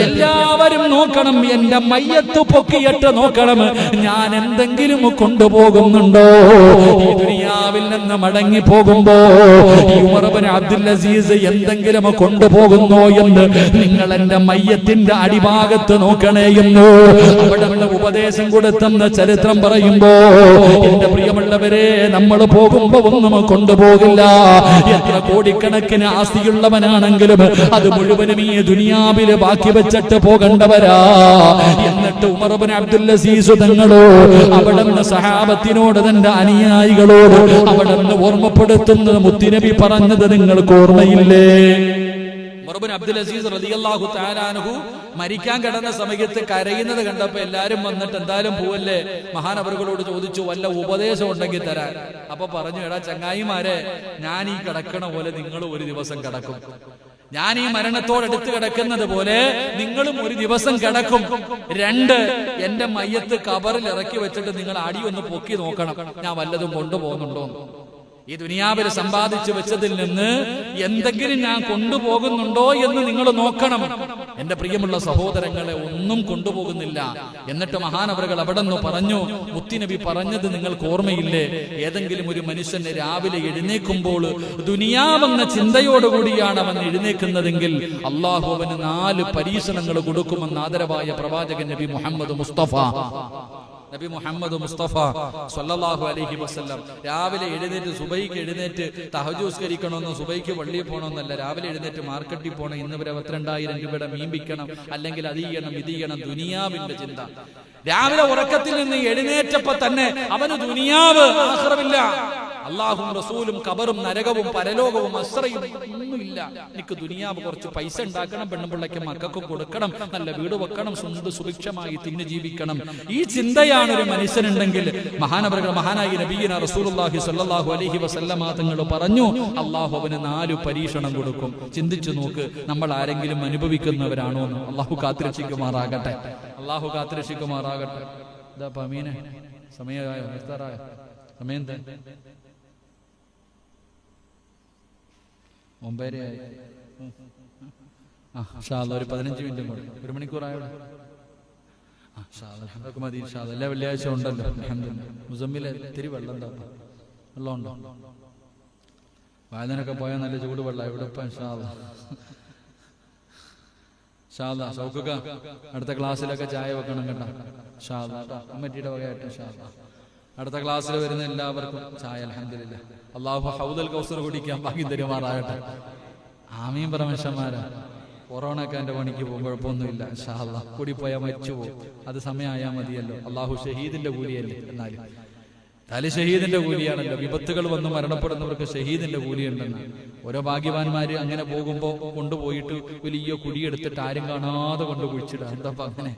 എല്ലാവരും നോക്കണം, എന്റെ മയ്യത്ത് പൊക്കിയിട്ട് നോക്കണം, ഞാൻ എന്തെങ്കിലും കൊണ്ടുപോകുന്നുണ്ടോ. ഈ ദുനിയാവിൽ നിന്ന് മടങ്ങി പോകുമ്പോ ഉമർ ഇബ്നു അബ്ദുൽ അസീസ് എന്തെങ്കിലും കൊണ്ടുപോകുന്നോ എന്ന് നിങ്ങൾ എന്റെ മയ്യത്തിന്റെ അടിഭാഗത്ത് നോക്കണേ എന്ന് അവിടെ ഉപദേശം കൊടുത്തെന്ന് ചരിത്രം പറയുമ്പോ എന്റെ പ്രിയമുള്ളവരെ, നമ്മൾ പോകുമ്പോ ഒന്നും കൊണ്ടുപോകില്ല. എത്ര കോടിക്കണക്കിന് ആസ്തിയുള്ളവനാണെങ്കിലും അത് മുഴുവനും ഈ ദുനിയാവിൽ ബാക്കി വെച്ചിട്ട് പോകേണ്ടവരാ. എന്നിട്ട് ഉമർ ഇബ്നു അബ്ദുൽ അസീസ് തങ്ങളോ അവിടെ നിന്ന് സഹാബത്തിനോട് തന്റെ അനുയായികളോട് അവിടെ നിന്ന് ഓർമ്മപ്പെടുത്തുന്നത് മുത്തുനബി പറഞ്ഞത് നിങ്ങൾക്ക് ഓർമ്മയില്ലേ? ഉമർ ഇബ്നു അബ്ദുൽ അസീസ് റളിയല്ലാഹു തആല അൻഹു മരിക്കാൻ കിടന്ന സമയത്ത് കരയുന്നത് കണ്ടപ്പോ എല്ലാരും വന്നിട്ട് എന്തായാലും പോവല്ലേ, മഹാനവറുകളോട് ചോദിച്ചു, വല്ല ഉപദേശം ഉണ്ടെങ്കിൽ തരാൻ. അപ്പൊ പറഞ്ഞു, എടാ ചങ്ങായിമാരെ, ഞാൻ ഈ കിടക്കണ പോലെ നിങ്ങൾ ഒരു ദിവസം കിടക്കും. ഞാൻ ഈ മരണത്തോടടുത്ത് കിടക്കുന്നത് പോലെ നിങ്ങളും ഒരു ദിവസം കിടക്കും. 2, എന്റെ മയ്യത്ത് കബറിൽ ഇറക്കി വെച്ചിട്ട് നിങ്ങൾ അടി ഒന്ന് പൊക്കി നോക്കണം, ഞാൻ വല്ലതും കൊണ്ടുപോകുന്നുണ്ടോ. ഈ ദുനിയാവിൽ സമ്പാദിച്ചു വെച്ചതിൽ നിന്ന് എന്തെങ്കിലും ഞാൻ കൊണ്ടുപോകുന്നുണ്ടോ എന്ന് നിങ്ങൾ നോക്കണം. എന്റെ പ്രിയമുള്ള സഹോദരങ്ങളെ, ഒന്നും കൊണ്ടുപോകുന്നില്ല. എന്നിട്ട് മഹാനവറുകൾ അവിടെ നിന്ന് പറഞ്ഞു, മുത്തുനബി പറഞ്ഞത് നിങ്ങൾക്ക് ഓർമ്മയില്ലേ? ഏതെങ്കിലും ഒരു മനുഷ്യന് രാവിലെ എഴുന്നേൽക്കുമ്പോൾ ദുനിയാവെന്ന ചിന്തയോടുകൂടിയാണ് അവൻ എഴുന്നേൽക്കുന്നതെങ്കിൽ അള്ളാഹു അവന് 4 പരീക്ഷണങ്ങൾ കൊടുക്കുമെന്ന് ആദരവായ പ്രവാചകൻ നബി മുഹമ്മദ് മുസ്തഫ നബി മുഹമ്മദ് മുസ്തഫ സ്വല്ലല്ലാഹു അലൈഹി വസല്ലം രാവിലെ എഴുന്നേറ്റ് സുബൈക്ക് എഴുന്നേറ്റ് തഹജ്ജുദ് നിസ്കരിക്കണമെന്നോ സുബൈക്ക് പള്ളിയിൽ പോകണമെന്നല്ല. രാവിലെ എഴുന്നേറ്റ് മാർക്കറ്റിൽ പോകണം, ഇന്ന് വരെ 32,000 രൂപയുടെ മീൻ വിൽക്കണം, അല്ലെങ്കിൽ അത് ചെയ്യണം ഇത് ചെയ്യണം, ദുനിയാവിന്റെ ചിന്ത. രാവിലെ ഉറക്കത്തിൽ നിന്ന് എഴുന്നേറ്റപ്പോ തന്നെ അവന് ദുനിയാവ് ആഖിറമില്ല. അള്ളാഹും റസൂലും ഖബറും നരകവും പരലോകവും അസ്രയും ഒന്നുമില്ല. എനിക്ക് ദുനിയാവ് കുറച്ച് പൈസ ഉണ്ടാക്കണം, പെണ്ണുപിള്ളയ്ക്ക് മക്കൾക്ക് കൊടുക്കണം, നല്ല വീട് വെക്കണം, സുഭിക്ഷമായി തിന്നു ജീവിക്കണം. ഈ ചിന്തയാണ് ഒരു മനുഷ്യനുണ്ടെങ്കിൽ മഹാനായി നബിയിന റസൂലുള്ളാഹി സ്വല്ലല്ലാഹു അലൈഹി വസല്ലമ തങ്ങൾ പറഞ്ഞു, അള്ളാഹു അവന് 4 പരീക്ഷണം കൊടുക്കും. ചിന്തിച്ചു നോക്ക്, നമ്മൾ ആരെങ്കിലും അനുഭവിക്കുന്നവരാണോ എന്ന്. അള്ളാഹു കാത്തിരക്ഷിക്കുമാറാകട്ടെ, അള്ളാഹു കാത്തിരക്ഷിക്കുമാറാകട്ടെ. ഇതാ പമീനെ സമയമായോ? നിർത്താറായോ? സമയം തന്നെ 9:30 ആയി. ഒരു 15 മിനിറ്റും കൂടെ, 1 മണിക്കൂറായോ? മതി. എല്ലാ വെള്ളിയാഴ്ച ഉണ്ടല്ലോ. മുസമ്മിലെ ഇത്തിരി വെള്ളം താപ്പ, വെള്ളം ഉണ്ടോ? വായനൊക്കെ പോയാൽ നല്ല ചൂട് വെള്ളം ഇവിടെ ഇപ്പം. ഷൗക്കുക അടുത്ത ക്ലാസ്സിലൊക്കെ ചായ വെക്കണം കേട്ടോ. കമ്മിറ്റിയുടെ വകയായിട്ട് അടുത്ത ക്ലാസ്സിൽ വരുന്ന എല്ലാവർക്കും ചായ. അൽഹംദുലില്ലാഹ്. അല്ലാഹു ഹൗദൽ കൗസർ കുടിക്കാൻ ഭാഗ്യം തരുമാറാകട്ടെ. ആമീൻ പറ മനുഷ്യന്മാരാ. കൊറോണയൊക്കെ എൻ്റെ പണിക്ക് പോകും, കുഴപ്പമൊന്നുമില്ല. ഇൻഷാ അല്ലാഹ്. കൂടിപ്പോയാൽ മരിച്ചു പോകും, അത് സമയമായാൽ മതിയല്ലോ. അള്ളാഹു ഷഹീദിന്റെ കൂലിയല്ലേ. എന്നാലും ഷഹീദിന്റെ കൂലിയാണല്ലോ. വിപത്തുകൾ വന്ന് മരണപ്പെടുന്നവർക്ക് ഷഹീദിന്റെ കൂലിയുണ്ടെന്ന്. ഓരോ ഭാഗ്യവാന്മാര് അങ്ങനെ പോകുമ്പോ കൊണ്ടുപോയിട്ട് വലിയ കുടിയെടുത്തിട്ട് ആരും കാണാതെ കൊണ്ട് കുഴിച്ചിടാം. എന്താ അങ്ങനെ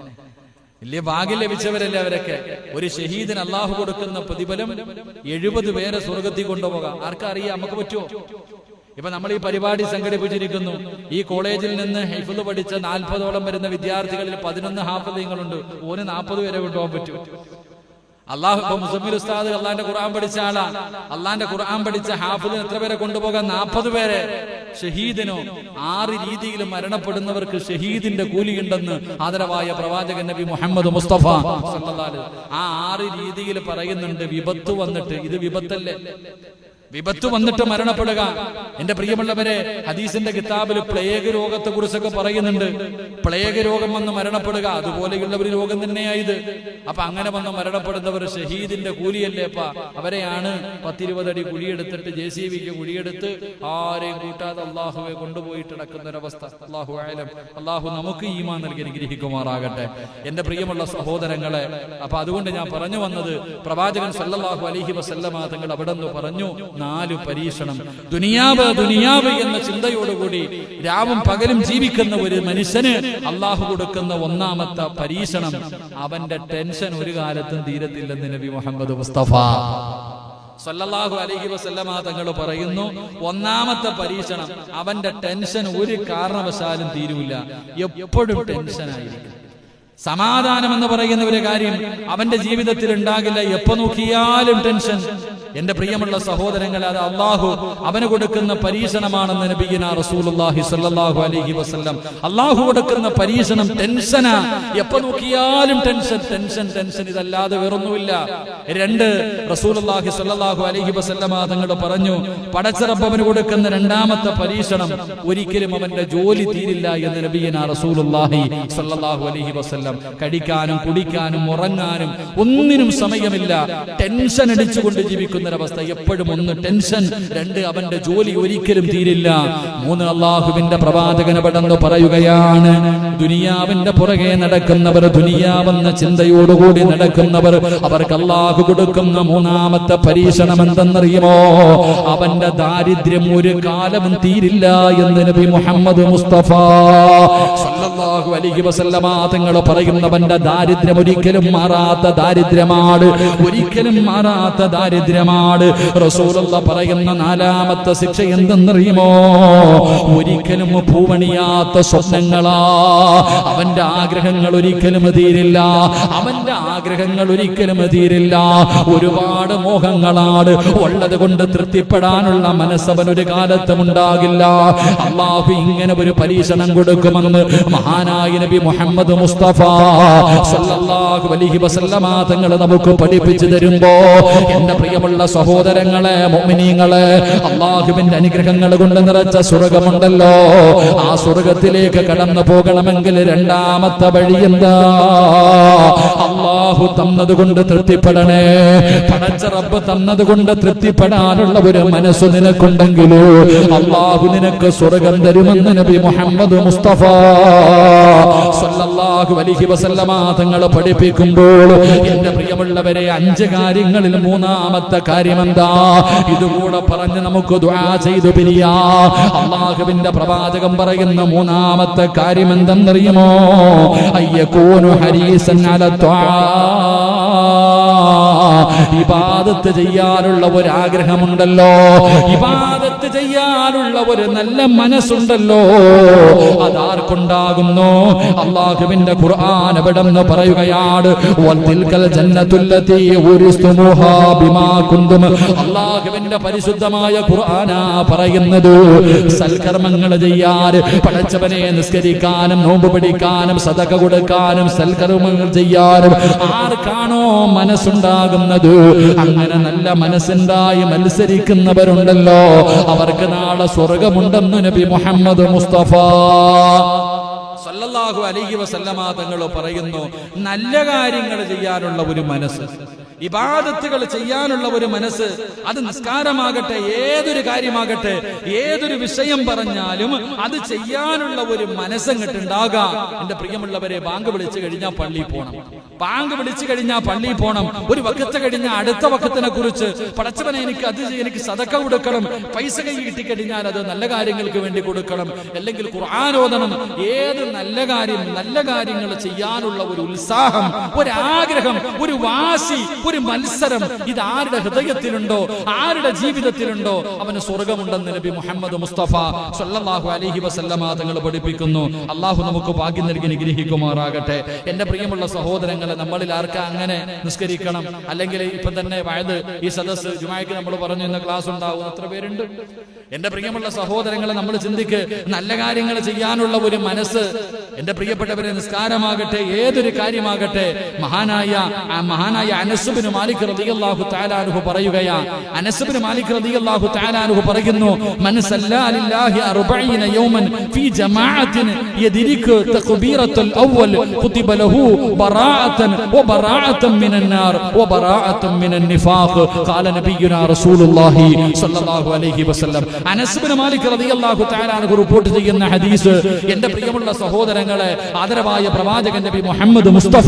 വലിയ ഭാഗ്യം ലഭിച്ചവരല്ലേ അവരൊക്കെ. ഒരു ഷഹീദിന് അള്ളാഹു കൊടുക്കുന്ന പ്രതിഫലം 70 പേരെ സ്വർഗത്തിൽ കൊണ്ടുപോകാം. ആർക്കറിയാം? നമുക്ക് പറ്റുമോ? ഇപ്പൊ നമ്മൾ ഈ പരിപാടി സംഘടിപ്പിച്ചിരിക്കുന്നു. ഈ കോളേജിൽ നിന്ന് ഹിഫ്ള് പഠിച്ച 40ഓളം വരുന്ന വിദ്യാർത്ഥികളിൽ 11 ഹാഫിളുകളുണ്ട്. ഓന് 40 പേരെ കൊണ്ടുപോകാൻ പറ്റും. അള്ളാഹു ഇപ്പൊ മുസമ്മിൽ ഉസ്താദ് അള്ളാന്റെ ഖുർആൻ പഠിച്ച ആളാ. അള്ളാന്റെ ഖുർആൻ പഠിച്ച ഹാഫിളിന് എത്ര പേരെ കൊണ്ടുപോകാൻ? 40 പേരെ. ഷഹീദിനോ 6 രീതിയിൽ മരണപ്പെടുന്നവർക്ക് ഷഹീദിന്റെ കൂലിയുണ്ടെന്ന് ആദരവായ പ്രവാചകൻ നബി മുഹമ്മദ് മുസ്തഫ സല്ലല്ലാഹു അലൈഹി വസല്ലം ആ 6 രീതിയിൽ പറയുന്നുണ്ട്. വിപത്ത് വന്നിട്ട്, ഇത് വിപത്തല്ലേ, വിപത്ത് വന്നിട്ട് മരണപ്പെടുക. എന്റെ പ്രിയമുള്ളവരെ, ഹദീസിന്റെ കിതാബിൽ പ്ലേഗ് രോഗത്തെ കുറിച്ചൊക്കെ പറയുന്നുണ്ട്. പ്ലേഗ് രോഗം വന്ന് മരണപ്പെടുക, അതുപോലെയുള്ള ഒരു രോഗം തന്നെയായത്. അപ്പൊ അങ്ങനെ വന്ന് മരണപ്പെടുന്നവർ ഷഹീദിന്റെ കൂലിയല്ലേപ്പ. അവരെയാണ് 10-20 അടി കുഴിയെടുത്തിട്ട് JCBക്ക് കുഴിയെടുത്ത് ആരെയും കൂട്ടാതെ അള്ളാഹുവെ കൊണ്ടുപോയിട്ട് നടക്കുന്ന ഒരവസ്ഥ. അള്ളാഹു ആലം. അള്ളാഹു നമുക്ക് ഈമാൻ നൽകി അനുഗ്രഹിക്കുമാറാകട്ടെ. എന്റെ പ്രിയമുള്ള സഹോദരങ്ങളെ, അപ്പൊ അതുകൊണ്ട് ഞാൻ പറഞ്ഞു വന്നത്, പ്രവാചകൻ സല്ലല്ലാഹു അലൈഹി വസല്ലമ തങ്ങൾ അവിടെ നിന്ന് പറഞ്ഞു 4 പരീക്ഷണം. ദുനിയാവ് എന്ന ചിന്തയോടുകൂടി രാവും പകലും ജീവിക്കുന്ന ഒരു മനുഷ്യന് അള്ളാഹു കൊടുക്കുന്ന 1ാമത്തെ പരീക്ഷണം, അവന്റെ ടെൻഷൻ ഒരു കാലത്തും തീരത്തില്ലെന്ന് നബി മുഹമ്മദ് മുസ്തഫ സല്ലല്ലാഹു അലൈഹി വസല്ലമ തങ്ങൾ പറയുന്നു. 1ാമത്തെ പരീക്ഷണം, അവന്റെ ടെൻഷൻ ഒരു കാരണവശാലും തീരൂല. എപ്പോഴും ടെൻഷനായിരിക്കും. സമാധാനം എന്ന് പറയുന്ന ഒരു കാര്യം അവന്റെ ജീവിതത്തിൽ ഉണ്ടാകില്ല. എപ്പോ നോക്കിയാലും ടെൻഷൻ. എന്റെ പ്രിയമുള്ള സഹോദരങ്ങളെ, അത് അള്ളാഹു അവന് കൊടുക്കുന്ന പരീക്ഷണമാണെന്ന് നബിയിന റസൂലുള്ളാഹി സ്വല്ലല്ലാഹു അലൈഹി വസല്ലം. അള്ളാഹു കൊടുക്കുന്ന പരീക്ഷണം ടെൻഷനാ. എപ്പോ നോക്കിയാലും ടെൻഷൻ, ഇതല്ലാതെ വേറൊന്നുമില്ല. 2, റസൂലുള്ളാഹി സ്വല്ലല്ലാഹു അലൈഹി വസല്ലം തങ്ങൾ പറഞ്ഞു, പടച്ച റബ്ബ് അവന് കൊടുക്കുന്ന 2ാമത്തെ പരീക്ഷണം, ഒരിക്കലും അവന്റെ ജോലി തീരില്ല എന്ന് നബിയിന റസൂലുള്ളാഹി സ്വല്ലല്ലാഹു അലൈഹി വസല്ലം. കഴിക്കാനും കുടിക്കാനും ഉറങ്ങാനും ഒന്നിനും സമയമില്ല. ടെൻഷൻ അടിച്ചുകൊണ്ട് ജീവിക്കുന്നൊരവസ്ഥ. എപ്പോഴും 1 ടെൻഷൻ, 2 അവന്റെ ജോലി ഒരിക്കലും തീരില്ല. 3 അള്ളാഹുവിന്റെ പ്രവാചകൻ പെട്ടെന്ന് പറയുകയാണ്, ദുനിയാവിന്റെ പുറകെ നടക്കുന്നവർ, ദുനിയാവെന്ന ചിന്തയോടുകൂടി നടക്കുന്നവർ, അവർക്ക് അള്ളാഹു കൊടുക്കുന്ന 3ാമത്തെ പരീക്ഷണം എന്തെന്നറിയുമോ? അവന്റെ ദാരിദ്ര്യം ഒരു കാലവും തീരില്ല എന്ന് നബി മുഹമ്മദ് മുസ്തഫ സല്ലല്ലാഹു അലൈഹി വസല്ലമ തങ്ങൾ പറയുന്നവന്റെ ദാരിദ്ര്യം ഒരിക്കലും മാറാത്ത ദാരിദ്ര്യമാണ്, ഒരിക്കലും മാറാത്ത ദാരിദ്ര്യമാണ്. റസൂലുള്ളാഹി പറയുന്ന 4ാമത്തെ ശിക്ഷ എന്തെന്നറിയുമോ? ഒരിക്കലും പൂവണിയാത്ത സ്വപ്നങ്ങളാ. അവന്റെ ആഗ്രഹങ്ങൾ ഒരിക്കലും തീരില്ല. അവന്റെ ആഗ്രഹങ്ങൾ ഒരിക്കലും തീരില്ല. ഒരുപാട് മോഹങ്ങളാണ് ഉള്ളത് കൊണ്ട് തൃപ്തിപ്പെടാനുള്ള മനസ്സവൻ ഒരു കാലത്തും ഉണ്ടാകില്ല. അള്ളാഹു ഇങ്ങനെ ഒരു പരീക്ഷണം കൊടുക്കുമെന്ന് മഹാനായ നബി മുഹമ്മദ് മുസ്തഫ സല്ലല്ലാഹു അലൈഹി വസല്ലമ തങ്ങൾ നമുക്ക് പഠിപ്പിച്ചു തരുമ്പോ, എന്റെ പ്രിയമുള്ള പ്രിയമുള്ള സഹോദരങ്ങളെ, മുഅ്മിനീങ്ങളെ, അല്ലാഹുവിന്റെ അനുഗ്രഹങ്ങൾ കൊണ്ട് നിറച്ച സ്വർഗ്ഗമുണ്ടല്ലോ. ആ സ്വർഗ്ഗത്തിലേക്ക് കടന്നു പോകണമെങ്കിൽ രണ്ടാമത്തെ വഴി എന്താ? അല്ലാഹു തന്നതുകൊണ്ട് തൃപ്തിപ്പെടണേ. പടച്ച റബ്ബ് തന്നതുകൊണ്ട് തൃപ്തിപ്പെടാനുള്ള ഒരു മനസ്സ് നിനക്കുണ്ടെങ്കിലോ അല്ലാഹു നിനക്ക് സ്വർഗ്ഗം തരുമെന്ന് നബി മുഹമ്മദ് മുസ്തഫ സല്ലല്ലാഹു അലൈഹി വസല്ലമ തങ്ങൾ പഠിപ്പിക്കുമ്പോൾ എന്റെ പ്രിയമുള്ളവരെ, 5 കാര്യങ്ങളിൽ മൂന്നാമത്തെ കാര്യം എന്താ? ഇതുകൂടെ പറഞ്ഞ് നമുക്ക് ദുആ ചെയ്തു പിരിയാ. അല്ലാഹുവിന്റെ പ്രവാചകൻ പറയുന്ന മൂന്നാമത്തെ കാര്യം എന്തെന്നറിയുമോ? അയ്യകൂനു ഹരീസൻ അല ത്വാ. ഇബാദത്ത് ചെയ്യാനുള്ള ഒരു ആഗ്രഹമുണ്ടല്ലോ, ഇബാദത്ത് ചെയ്യാനുള്ള ഒരു നല്ല മനസ്സുണ്ടല്ലോ, അതാർക്കുണ്ടാകുന്നു? അല്ലാഹുവിന്റെ ഖുർആൻ എവിടെന്ന് പറയുകയാണ്, വൽതിൽകൽ ജന്നത്തുല്ലതി ഉരിസ്തുമുഹാ ബിമാ കുന്തും. അല്ലാഹുവിന്റെ പരിശുദ്ധമായ ഖുർആനാ പറയുന്നത്, സൽക്കർമ്മങ്ങൾ ചെയ്യാൻ, പടച്ചവനെ നിസ്കരിക്കാനും നോമ്പ് പിടിക്കാനും സദഖ കൊടുക്കാനും സൽക്കർമ്മങ്ങൾ ചെയ്യാനും ആർക്കാണോ മനസ്സുണ്ടാകുന്നത്, അങ്ങനെ നല്ല മനസ്സുണ്ടായി മത്സരിക്കുന്നവരുണ്ടല്ലോ, അവർക്ക് നാളെ സ്വർഗ്ഗമുണ്ടെന്ന് നബി മുഹമ്മദ് മുസ്തഫ സല്ലല്ലാഹു അലൈഹി വസല്ലമ തങ്ങൾ പറയുന്നു. നല്ല കാര്യങ്ങൾ ചെയ്യാനുള്ള ഒരു മനസ്സ്, ഇബാദത്തുകൾ ചെയ്യാനുള്ള ഒരു മനസ്സ്, അത് നിസ്കാരമാകട്ടെ, ഏതൊരു കാര്യമാകട്ടെ, ഏതൊരു വിഷയം പറഞ്ഞാലും അത് ചെയ്യാനുള്ള ഒരു മനസ്സങ്ങട്ടുണ്ടാകാം. എന്റെ പ്രിയമുള്ളവരെ, ബാങ്ക് വിളിച്ചു കഴിഞ്ഞാൽ പള്ളിയിൽ പോകണം, ബാങ്ക് വിളിച്ചു കഴിഞ്ഞാൽ പള്ളിയിൽ പോകണം. ഒരു വക്കത്ത് കഴിഞ്ഞാൽ അടുത്ത വക്കത്തിനെ കുറിച്ച്, പടച്ചവനെ എനിക്ക് സദഖ കൊടുക്കണം, പൈസ കൈ കിട്ടിക്കഴിഞ്ഞാൽ അത് നല്ല കാര്യങ്ങൾക്ക് വേണ്ടി കൊടുക്കണം, അല്ലെങ്കിൽ ഖുർആൻ ഓതണം. ഏത് നല്ല കാര്യങ്ങൾ ചെയ്യാനുള്ള ഒരു ഉത്സാഹം, ഒരു ആഗ്രഹം, ഒരു വാശി, ഒരു മത്സരം, ഇത് ആരുടെ ഹൃദയത്തിലുണ്ടോ, ആരുടെ ജീവിതത്തിലുണ്ടോ, അവന് സ്വർഗ്ഗമുണ്ടെന്ന് നബി മുഹമ്മദ് മുസ്തഫ സല്ലല്ലാഹു അലൈഹി വസല്ലമ തങ്ങൾ പഠിപ്പിക്കുന്നു. അല്ലാഹു നമുക്ക് ഭാഗ്യം നൽകി അനുഗ്രഹിക്കുമാറാകട്ടെ. എന്റെ പ്രിയമുള്ള സഹോദരങ്ങളെ, നമ്മളിൽ ആർക്കാ അങ്ങനെ നിസ്കരിക്കണം, അല്ലെങ്കിൽ ഇപ്പൊ തന്നെ വയത് ഈ സദസ്സ് ജുമായ്ക്ക് നമ്മൾ പറഞ്ഞു ഇന്ന് ക്ലാസ് ഉണ്ടാവും, എത്ര പേരുണ്ട്? എന്റെ പ്രിയമുള്ള സഹോദരങ്ങളെ, നമ്മൾ ചിന്തിക്ക്, നല്ല കാര്യങ്ങൾ ചെയ്യാനുള്ള ഒരു മനസ്സ്. എന്റെ പ്രിയപ്പെട്ടവരെ, നിസ്കാരമാകട്ടെ, ഏതൊരു കാര്യമാകട്ടെ, മഹാനായ അനസ് ബിൻ മാലിക് റളിയല്ലാഹു തആല അൻഹു പറയുകയാ, അനസ് ബിൻ മാലിക് റളിയല്ലാഹു തആല അൻഹു പറയുന്നു, മൻ സല്ലാ ലില്ലാഹി 40 യൗമൻ ഫീ ജമാഅത്തിൻ യദ്രികു തക്ബീറത്തുൽ അവ്വൽ കുതിബ ലഹു ബറാഅതൻ വബറാഅതൻ മിനൻ നാർ വബറാഅതൻ മിനൻ നിഫാഖ് ഖാല നബിയുനാ റസൂലുള്ളാഹി സ്വല്ലല്ലാഹു അലൈഹി വസല്ലം. അനസ് ബിൻ മാലിക് റളിയല്ലാഹു തആല അൻഹു റിപ്പോർട്ട് ചെയ്യുന്ന ഹദീസ്, എന്റെ പ്രിയമുള്ള സഹോദരങ്ങളെ, ആദരവായ പ്രവാചകൻ നബി മുഹമ്മദ് മുസ്തഫ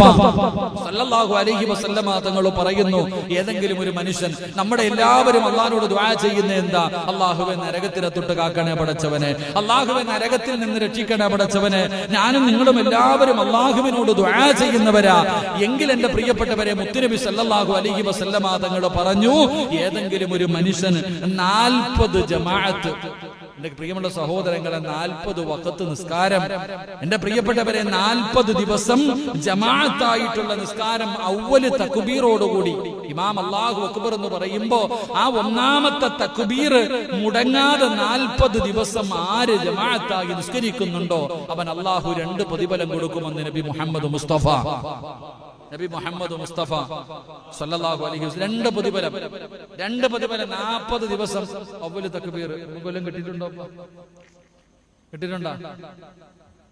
സല്ലല്ലാഹു അലൈഹി വസല്ലമ തങ്ങൾ പറയുന്നു, ഏതെങ്കിലും ഒരു മനുഷ്യൻ, നമ്മുടെ എല്ലാവരും അല്ലാഹുവോട് ദുആ ചെയ്യുന്ന എന്താ? അല്ലാഹുവേ നരകത്തിനെ തൊട്ട് കാക്കണേ പടച്ചവനെ, അല്ലാഹുവേ നരകത്തിൽ നിന്ന് രക്ഷിക്കണേ പടച്ചവനെ. ഞാനും നിങ്ങളും എല്ലാവരും അല്ലാഹുവിനോട് ദുആ ചെയ്യുന്നവരാ. എങ്കിൽ എന്റെ പ്രിയപ്പെട്ടവരെ, മുത്തുനബി സല്ലല്ലാഹു അലൈഹി വസല്ലമ തങ്ങൾ പറഞ്ഞു, ഏതെങ്കിലും ഒരു മനുഷ്യൻ 40 ജമാഅത്ത്, എന്റെ പ്രിയമുള്ള സഹോദരങ്ങളെ, 40 വഖത്ത് നിസ്കാരം, എന്റെ പ്രിയപ്പെട്ടവരെ, 40 ദിവസം ജമാഅത്തായിട്ടുള്ള നിസ്കാരം, അവ്വൽ തക്ബീറോടുകൂടി ഇമാം അല്ലാഹു അക്ബർ എന്ന് പറയുമ്പോ ആ ഒന്നാമത്തെ തക്ബീർ മുടങ്ങാതെ 40 ദിവസം ആര് ജമാഅത്തായി നിസ്കരിക്കുന്നുണ്ടോ അവൻ അല്ലാഹു 2 പ്രതിഫലം കൊടുക്കുമെന്ന് നബി മുഹമ്മദ് മുസ്തഫ സല്ലല്ലാഹു അലൈഹി വസല്ലം. 2 പ്രതിഫലം 40 ദിവസം അവ്വൽ തക്ബീർ. കൊല്ലം കിട്ടിയിട്ടുണ്ടോ?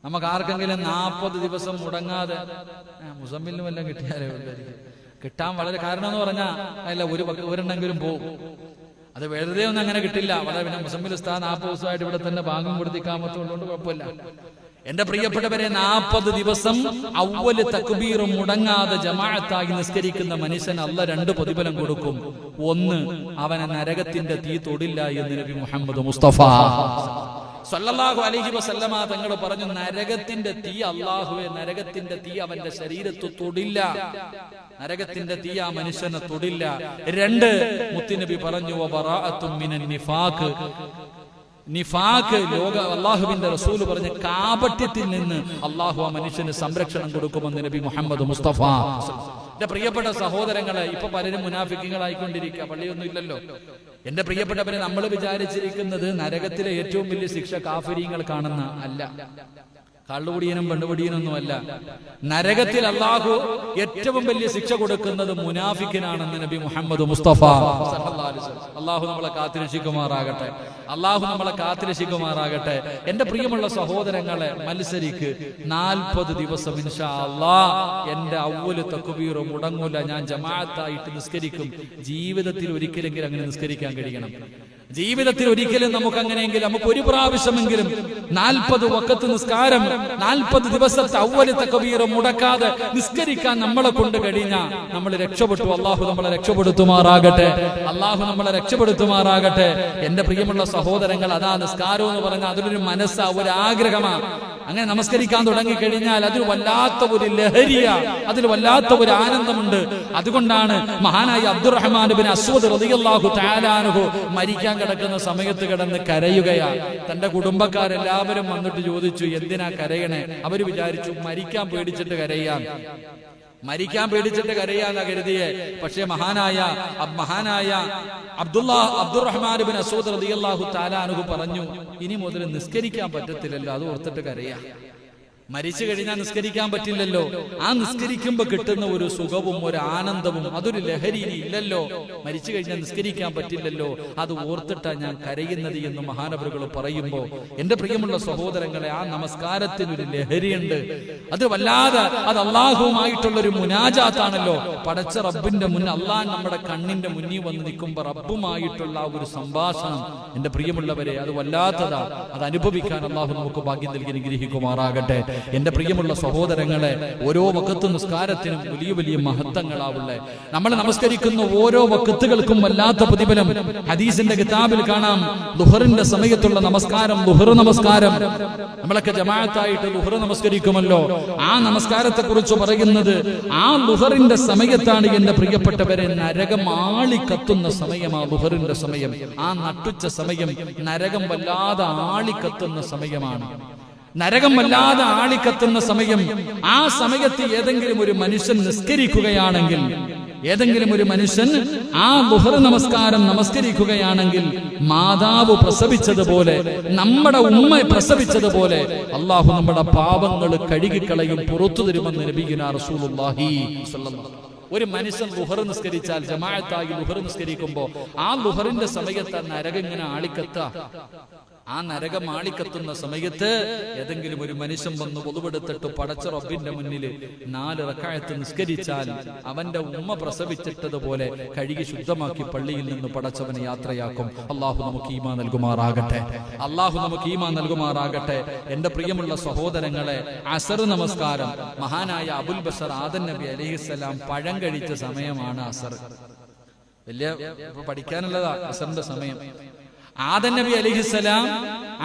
നമുക്ക് ആർക്കെങ്കിലും 40 ദിവസം മുടങ്ങാതെ, മുസമ്മിലിനും എല്ലാം കിട്ടിയാലേ കിട്ടാൻ വളരെ കാരണം എന്ന് പറഞ്ഞാൽ അല്ല, ഒരെണ്ണെങ്കിലും പോകും. അത് വെറുതെ ഒന്നും അങ്ങനെ കിട്ടില്ല. വളരെ പിന്നെ മുസമ്മിൽ ഉസ്താദ് 40 ദിവസമായിട്ട് ഇവിടെ തന്നെ ഭാഗം കൊടുത്തിക്കാമത്തുള്ളതുകൊണ്ട് കുഴപ്പമില്ല. എന്റെ പ്രിയപ്പെട്ടവരെ, 40 ദിവസം അവ്വല് തക്ബീറും മുടങ്ങാതെ ജമാഅത്തായി നിസ്കരിക്കുന്ന മനുഷ്യന് അല്ലാഹ് 2 പ്രതിഫലം കൊടുക്കും. ഒന്ന്, അവനെ നരകത്തിന്റെ തീ തൊടില്ല എന്ന് നബി മുഹമ്മദ് മുസ്തഫ സല്ലല്ലാഹു അലൈഹി വസല്ലമ തങ്ങൾ പറഞ്ഞു, നരകത്തിന്റെ തീ, അല്ലാഹുവേ നരകത്തിന്റെ തീ അവന്റെ ശരീരത്ത് തൊടില്ല, നരകത്തിന്റെ തീ ആ മനുഷ്യനെ തൊടില്ല. 2, മുത്തുനബി പറഞ്ഞു, വബറാഅത്തും മിനൻ നിഫാഖ്, നിഫാഖ്, അള്ളാഹുവിന്റെ റസൂൽ പറഞ്ഞ കാപട്യത്തിൽ നിന്ന് അള്ളാഹു ആ മനുഷ്യന് സംരക്ഷണം കൊടുക്കുമെന്ന് നബി മുഹമ്മദ് മുസ്തഫ. എന്റെ പ്രിയപ്പെട്ട സഹോദരങ്ങളെ, ഇപ്പൊ പലരും മുനാഫിക്കുകളായിക്കൊണ്ടിരിക്കുക, പള്ളിയൊന്നും ഇല്ലല്ലോ. എന്റെ പ്രിയപ്പെട്ടവരെ, നമ്മൾ വിചാരിച്ചിരിക്കുന്നത് നരകത്തിലെ ഏറ്റവും വലിയ ശിക്ഷ കാഫിരീങ്ങൾ കാണുന്ന അല്ല. കള്ളുകുടിയനും പെണ്ണുകുടിയനൊന്നുമല്ല. നരകത്തിൽ അള്ളാഹു ഏറ്റവും വലിയ ശിക്ഷ കൊടുക്കുന്നത് മുനാഫിക്കിനാണെന്ന് നബി മുഹമ്മദ് മുസ്തഫ സല്ലല്ലാഹു അലൈഹി വസല്ലം. അള്ളാഹു നമ്മളെ കാത്തിരക്ഷിക്കുമാറാകട്ടെ. അള്ളാഹു നമ്മളെ കാത്തിരക്ഷിക്കുമാറാകട്ടെ. എന്റെ പ്രിയമുള്ള സഹോദരങ്ങളെ, മത്സരിക്ക് 40 ദിവസം ഇൻഷാ അല്ലാഹ് എന്റെ അവ്വല് തക്ബീർ മുടങ്ങൂല. ഞാൻ ജമാഅത്തായിട്ട് നിസ്കരിക്കും. ജീവിതത്തിൽ ഒരിക്കലെങ്കിലും അങ്ങനെ നിസ്കരിക്കാൻ കഴിയണം. ജീവിതത്തിൽ ഒരിക്കലും നമുക്ക് അങ്ങനെയെങ്കിലും നമുക്ക് ഒരു പ്രാവശ്യമെങ്കിലും 40 വഖത്ത് നിസ്കാരം 40 ദിവസത്തെ അവ്വല് തക്ബീർ മുടക്കാതെ നിസ്കരിക്കാൻ നമ്മളെ കൊണ്ട് കഴിഞ്ഞാൽ നമ്മൾ രക്ഷപ്പെട്ടു. അള്ളാഹു നമ്മളെ രക്ഷപ്പെടുത്തുമാറാകട്ടെ. അള്ളാഹു നമ്മളെ രക്ഷപ്പെടുത്തുമാറാകട്ടെ. എന്റെ പ്രിയമുള്ള സഹോദരങ്ങൾ, അതാ നിസ്കാരം എന്ന് പറഞ്ഞാൽ അതിലൊരു മനസ്സാ, ഒരു ആഗ്രഹമാണ്. അങ്ങനെ നമസ്കരിക്കാൻ തുടങ്ങിക്കഴിഞ്ഞാൽ അതിൽ വല്ലാത്ത ഒരു ലഹരിയ, അതിൽ വല്ലാത്ത ഒരു ആനന്ദമുണ്ട്. അതുകൊണ്ടാണ് മഹാനായ അബ്ദുറഹ്മാൻ ബിൻ അസ്വദ് റളിയല്ലാഹു തആല അൻഹു മരിക്കാൻ കിടക്കുന്ന സമയത്ത് കിടന്ന് കരയുകയാ. തന്റെ കുടുംബക്കാരെല്ലാവരും വന്നിട്ട് ചോദിച്ചു, എന്തിനാ കരയണേ? അവര് വിചാരിച്ചു മരിക്കാൻ പേടിച്ചിട്ട് കരയാൻ, മരിക്കാൻ പേടിച്ചിട്ട് കരയാന്നാ കരുതിയെ. പക്ഷേ മഹാനായ അബ്ദുറഹ്മാൻ ബിൻ അസ്വദ് റളിയല്ലാഹു തആല അൻഹു പറഞ്ഞു, ഇനി മുതൽ നിസ്കരിക്കാൻ പറ്റത്തില്ലല്ലോ, അത് ഓർത്തിട്ട് കരയാ. മരിച്ചു കഴിഞ്ഞാൽ നിസ്കരിക്കാൻ പറ്റില്ലല്ലോ. ആ നിസ്കരിക്കുമ്പോ കിട്ടുന്ന ഒരു സുഖവും ഒരു ആനന്ദവും അതൊരു ലഹരി ഇല്ലല്ലോ. മരിച്ചു കഴിഞ്ഞാൽ നിസ്കരിക്കാൻ പറ്റില്ലല്ലോ, അത് ഓർത്തിട്ടാ ഞാൻ കരയുന്നത് എന്ന് മഹാനവറുകൾ പറയുമ്പോ എന്റെ പ്രിയമുള്ള സഹോദരങ്ങളെ, ആ നമസ്കാരത്തിനൊരു ലഹരിയുണ്ട്. അത് വല്ലാതെ, അത് അള്ളാഹുവുമായിട്ടുള്ളൊരു മുനാജാത്താണല്ലോ. പടച്ച റബ്ബിന്റെ മുന്നിൽ, അള്ളാഹ് നമ്മുടെ കണ്ണിന്റെ മുന്നിൽ വന്ന് നിൽക്കുമ്പോ റബ്ബുമായിട്ടുള്ള ഒരു സംഭാഷണം, എന്റെ പ്രിയമുള്ളവരെ, അത് വല്ലാത്തതാ. അത് അനുഭവിക്കാൻ അള്ളാഹു നമുക്ക് ഭാഗ്യം നൽകി അനുഗ്രഹിക്കുമാറാകട്ടെ. എന്റെ പ്രിയമുള്ള സഹോദരങ്ങളെ, ഓരോ വഖത്ത് നിസ്കാരത്തിനും വലിയ വലിയ മഹത്വങ്ങളാവുള്ളേ. നമ്മൾ നമസ്കരിക്കുന്ന ഓരോ വഖത്തുകൾക്കും വല്ലാത്ത പ്രതിഫലം. ഹദീസിന്റെ കിതാബിൽ കാണാം, ളുഹറിന്റെ സമയത്തുള്ള നമസ്കാരം, ളുഹർ നമസ്കാരം. നമ്മളൊക്കെ ജമാഅത്തായിട്ട് ളുഹർ നമസ്കരിക്കുമല്ലോ. ആ നമസ്കാരത്തെ കുറിച്ച് പറയുന്നത്, ആ ളുഹറിന്റെ സമയത്താണ് എന്റെ പ്രിയപ്പെട്ടവരെ നരകം ആളിക്കത്തുന്ന സമയമാ ളുഹറിന്റെ സമയം. ആ നട്ടുച്ച സമയം നരകം വല്ലാതെ ആളിക്കത്തുന്ന സമയമാണ്. നരകം വല്ലാതെ ആളിക്കത്തുന്ന സമയം. ആ സമയത്ത് ഏതെങ്കിലും ഒരു മനുഷ്യൻ നിസ്കരിക്കുകയാണെങ്കിൽ, ഏതെങ്കിലും ഒരു മനുഷ്യൻ ആ ളുഹർ നമസ്കാരം നമസ്കരിക്കുകയാണെങ്കിൽ, മാതാവ് പ്രസവിച്ചതുപോലെ, നമ്മുടെ ഉമ്മ പ്രസവിച്ചതുപോലെ അള്ളാഹു നമ്മുടെ പാപങ്ങൾ കഴുകിക്കളയും, പുറത്തു തരുമെന്ന് നബിയുനാ റസൂലുള്ളാഹി സ്വല്ലല്ലാഹു അലൈഹി വസല്ലം. ഒരു മനുഷ്യൻ ളുഹർ നിസ്കരിച്ചാൽ, ജമാഅത്തായി ളുഹർ നിസ്കരിക്കുമ്പോ ആ ളുഹറിന്റെ സമയത്ത് നരകം ഇങ്ങനെ ആളിക്കത്ത. ആ നരകം ആളിക്കത്തുന്ന സമയത്ത് ഏതെങ്കിലും ഒരു മനുഷ്യൻ വന്ന് ഒതുവെടുത്തിട്ട് പടച്ച റബ്ബിന്റെ മുന്നിൽ 4 റക്അത്ത് നിസ്കരിച്ചാൽ അവന്റെ ഉമ്മ പ്രസവിച്ചിട്ടതുപോലെ കഴുകി ശുദ്ധമാക്കി പള്ളിയിൽ നിന്ന് പടച്ചവനെ യാത്രയാക്കും. അള്ളാഹു നമുക്ക് ഈമാൻ നൽകുമാറാകട്ടെ. അള്ളാഹു നമുക്ക് ഈമാൻ നൽകുമാറാകട്ടെ. എന്റെ പ്രിയമുള്ള സഹോദരങ്ങളെ, അസർ നമസ്കാരം, മഹാനായ അബുൽ ബഷർ ആദം നബി അലൈഹിസ്സലാം പഴം കഴിച്ച സമയമാണ് അസർ. വലിയ പഠിക്കാനുള്ളതാ അസറിന്റെ സമയം. ആദം നബി അലൈഹിസ്സലാം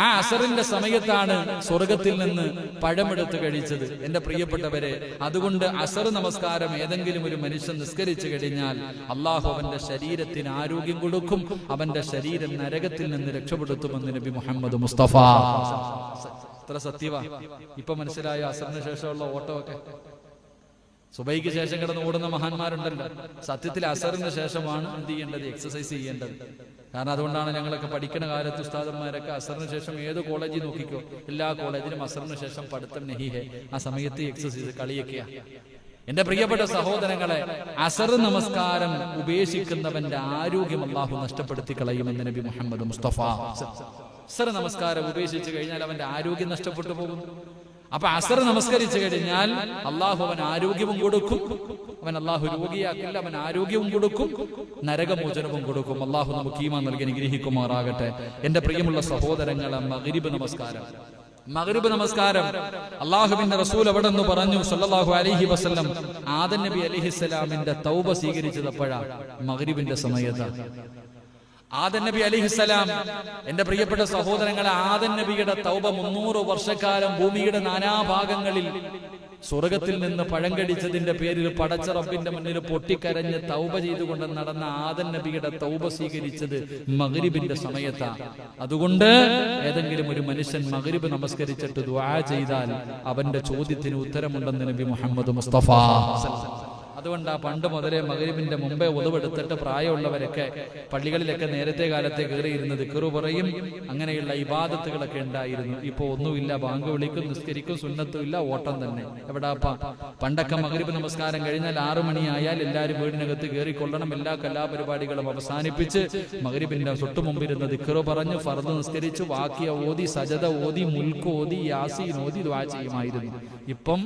ആ അസറിന്റെ സമയത്താണ് സ്വർഗത്തിൽ നിന്ന് പഴമെടുത്ത് കഴിച്ചത്. എന്റെ പ്രിയപ്പെട്ടവരെ, അതുകൊണ്ട് അസർ നമസ്കാരം ഏതെങ്കിലും ഒരു മനുഷ്യൻ നിസ്കരിച്ചു കഴിഞ്ഞാൽ അള്ളാഹു അവന്റെ ശരീരത്തിന് ആരോഗ്യം കൊടുക്കും, അവന്റെ ശരീരം നരകത്തിൽ നിന്ന് രക്ഷപ്പെടുത്തുമെന്ന് നബി മുഹമ്മദ് മുസ്തഫ. എത്ര സത്യവാ! ഇപ്പൊ മനസ്സിലായ അസറിന് ശേഷമുള്ള ഓട്ടമൊക്കെ. സുബൈക്ക് ശേഷം കിടന്ന് ഓടുന്ന മഹാന്മാരുണ്ടല്ലോ. സത്യത്തിൽ അസറിന് ശേഷമാണ് എന്ത് ചെയ്യേണ്ടത്? എക്സസൈസ് ചെയ്യേണ്ടത്. കാരണം അതുകൊണ്ടാണ് ഞങ്ങളൊക്കെ പഠിക്കുന്ന കാലത്ത് ഉസ്താദന്മാരൊക്കെ അസറിന് ശേഷം ഏത് കോളേജിൽ നോക്കിക്കോ, എല്ലാ കോളേജിലും അസറിന് ശേഷം പഠിത്തം നഹിഹെ. ആ സമയത്ത് എക്സസൈസ്, കളിയൊക്കെയാ. എന്റെ പ്രിയപ്പെട്ട സഹോദരങ്ങളെ, അസർ നമസ്കാരം ഉപേക്ഷിക്കുന്നവന്റെ ആരോഗ്യം അള്ളാഹു നഷ്ടപ്പെടുത്തി കളയുമെന്ന് നബി മുഹമ്മദ് മുസ്തഫ. അസർ നമസ്കാരം ഉപേക്ഷിച്ചു കഴിഞ്ഞാൽ അവന്റെ ആരോഗ്യം നഷ്ടപ്പെട്ടു പോകും. അപ്പൊ അസർ നമസ്കരിച്ചു കഴിഞ്ഞാൽ അള്ളാഹു അവൻ ആരോഗ്യവും കൊടുക്കും. അവൻ അള്ളാഹു രോഗിയാക്കില്ല, അവൻ ആരോഗ്യവും കൊടുക്കും, നരകമോചനവും കൊടുക്കും. അള്ളാഹു നമുക്ക് ഈമാൻ നൽകി അനുഗ്രഹിക്കുമാറാകട്ടെ. എന്റെ പ്രിയമുള്ള സഹോദരങ്ങളെ, മഗ്രിബ് നമസ്കാരം, മഗ്രിബ് നമസ്കാരം അള്ളാഹുവിന്റെ റസൂൽ അവിടെ നിന്ന് പറഞ്ഞു സല്ലല്ലാഹു അലൈഹി വസല്ലം, ആദം നബി അലൈഹിസ്സലാമിന്റെ തൗബ സ്വീകരിച്ചത് എപ്പോഴാണ്? മഗ്രിബിന്റെ സമയത്താണ്. ആദം നബി അലൈഹിസ്സലാം, എന്റെ പ്രിയപ്പെട്ട സഹോദരങ്ങളെ, ആദം നബിയുടെ തൗബ 300 വർഷക്കാലം ഭൂമിയുടെ നാനാഭാഗങ്ങളിൽ സ്വർഗത്തിൽ നിന്ന് പഴം കടിച്ചതിന്റെ പേരിൽ പടച്ച റബ്ബിന്റെ മുന്നിൽ പൊട്ടിക്കരഞ്ഞ് തൗബ ചെയ്തുകൊണ്ട് നടന്ന ആദം നബിയുടെ തൗബ സ്വീകരിച്ചത് മഗ്രിബിന്റെ സമയത്താണ്. അതുകൊണ്ട് ഏതെങ്കിലും ഒരു മനുഷ്യൻ മഗ്രിബ് നമസ്കരിച്ചിട്ട് ദുആ ചെയ്താൽ അവന്റെ ചോദ്യത്തിന് ഉത്തരമുണ്ടെന്ന് നബി മുഹമ്മദ് മുസ്തഫ. അതുകൊണ്ട് ആ പണ്ട് മുതലേ മഗ്‌രിബിന്റെ മുമ്പേ ഉളവെടുത്തിട്ട് പ്രായമുള്ളവരൊക്കെ പള്ളികളിലൊക്കെ നേരത്തെ കാലത്തെ കയറിയിരുന്നത് ദിക്റ് പറയും, അങ്ങനെയുള്ള ഇബാദത്തുകളൊക്കെ ഉണ്ടായിരുന്നു. ഇപ്പൊ ഒന്നുമില്ല, ബാങ്ക് വിളിക്കും, നിസ്കരിക്കും, സുന്നത്തും ഇല്ല, ഓട്ടം തന്നെ. എവിടാപ്പാ? പണ്ടൊക്കെ മഗ്‌രിബ് നമസ്കാരം കഴിഞ്ഞാൽ 6 മണിയായാൽ എല്ലാവരും വീടിനകത്ത് കയറിക്കൊള്ളണം, എല്ലാ കലാപരിപാടികളും അവസാനിപ്പിച്ച് മഗ്‌രിബിന്റെ തൊട്ടു മുമ്പിരുന്ന് ദിക്റ് പറഞ്ഞ് ഫർദ് നിസ്കരിച്ച് വാക്കിയ ഓതി സജദ ഓതി മുൽക്ക് ഓതി യാസീൻ ഓതി ദുആ ചെയ്യുമായിരുന്നു. ഇപ്പം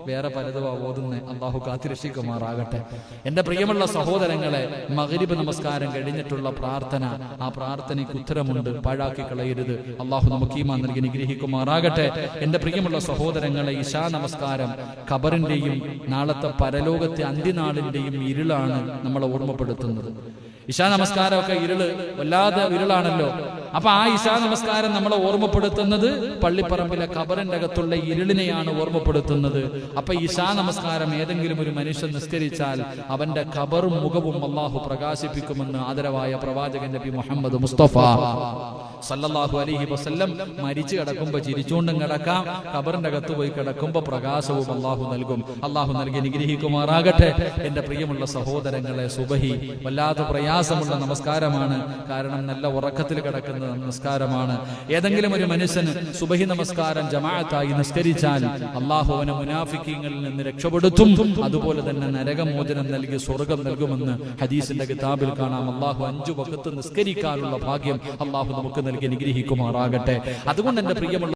വേറെ പലതും ഓതുന്നേ. അള്ളാഹു കാത്തിരക്ഷിക്കുമാറാകട്ടെ. എന്റെ പ്രിയമുള്ള സഹോദരങ്ങളെ, മഗ്‌രിബ് നമസ്കാരം കഴിഞ്ഞിട്ടുള്ള പ്രാർത്ഥന, ആ പ്രാർത്ഥനയ്ക്ക് ഉത്തരമുണ്ട്, പാഴാക്കി കളയരുത്. അള്ളാഹു നമുക്ക് ഈമാൻ നൽകി അനുഗ്രഹിക്കുമാറാകട്ടെ. എന്റെ പ്രിയമുള്ള സഹോദരങ്ങളെ, ഇശാ നമസ്കാരം ഖബറിന്റെയും നാളത്തെ പരലോകത്തെ അന്ത്യനാളിന്റെയും ഇരുളാണ് നമ്മളെ ഓർമ്മപ്പെടുത്തുന്നത്. ഇശാ നമസ്കാരമൊക്കെ വല്ലാതെ ഇരുളാണല്ലോ. അപ്പൊ ആ ഇശാ നമസ്കാരം നമ്മളെ ഓർമ്മപ്പെടുത്തുന്നത് പള്ളിപ്പറമ്പിലെ ഖബറിന്റെ അകത്തുള്ള ഇരുളിനെയാണ് ഓർമ്മപ്പെടുത്തുന്നത്. അപ്പൊ ഇശാ നമസ്കാരം ഏതെങ്കിലും ഒരു മനുഷ്യൻ നിസ്കരിച്ചാൽ അവന്റെ ഖബറും മുഖവും അള്ളാഹു പ്രകാശിപ്പിക്കുമെന്ന് ആദരവായ പ്രവാചകൻ നബി മുഹമ്മദ് മുസ്തഫ സല്ലല്ലാഹു അലൈഹി വസല്ലം മരിച്ചു കിടക്കുമ്പോ ചിരിച്ചുകൊണ്ടും കിടക്കാം, ഖബറിന്റെ അകത്ത് പോയി കിടക്കുമ്പോ പ്രകാശവും അള്ളാഹു നൽകും. അള്ളാഹു നൽകി അനുഗ്രഹിക്കുമാറാകട്ടെ. എന്റെ പ്രിയമുള്ള സഹോദരങ്ങളെ, സുബഹി വല്ലാത്ത പ്രയാസമുള്ള നമസ്കാരമാണ്. കാരണം നല്ല ഉറക്കത്തിൽ കിടക്കുന്ന നമസ്കാരമാണ്. ഏതെങ്കിലും ഒരു മനുഷ്യന് സുബഹി നമസ്കാരം ജമാഅത്തായി നിസ്കരിച്ചാൽ അള്ളാഹു അവനെ മുനാഫിക്കീങ്ങളിൽ നിന്ന് രക്ഷപ്പെടുത്തും. അതുപോലെ തന്നെ നരകമോചനം നൽകി സ്വർഗം നൽകുമെന്ന് ഹദീസിന്റെ കിതാബിൽ കാണാം. അള്ളാഹു 5 വഖത്ത് നിസ്കരിക്കാനുള്ള ഭാഗ്യം അള്ളാഹു നമുക്ക് നൽകി അനുഗ്രഹിക്കുമാറാകട്ടെ. അതുകൊണ്ട് എന്റെ പ്രിയമുള്ള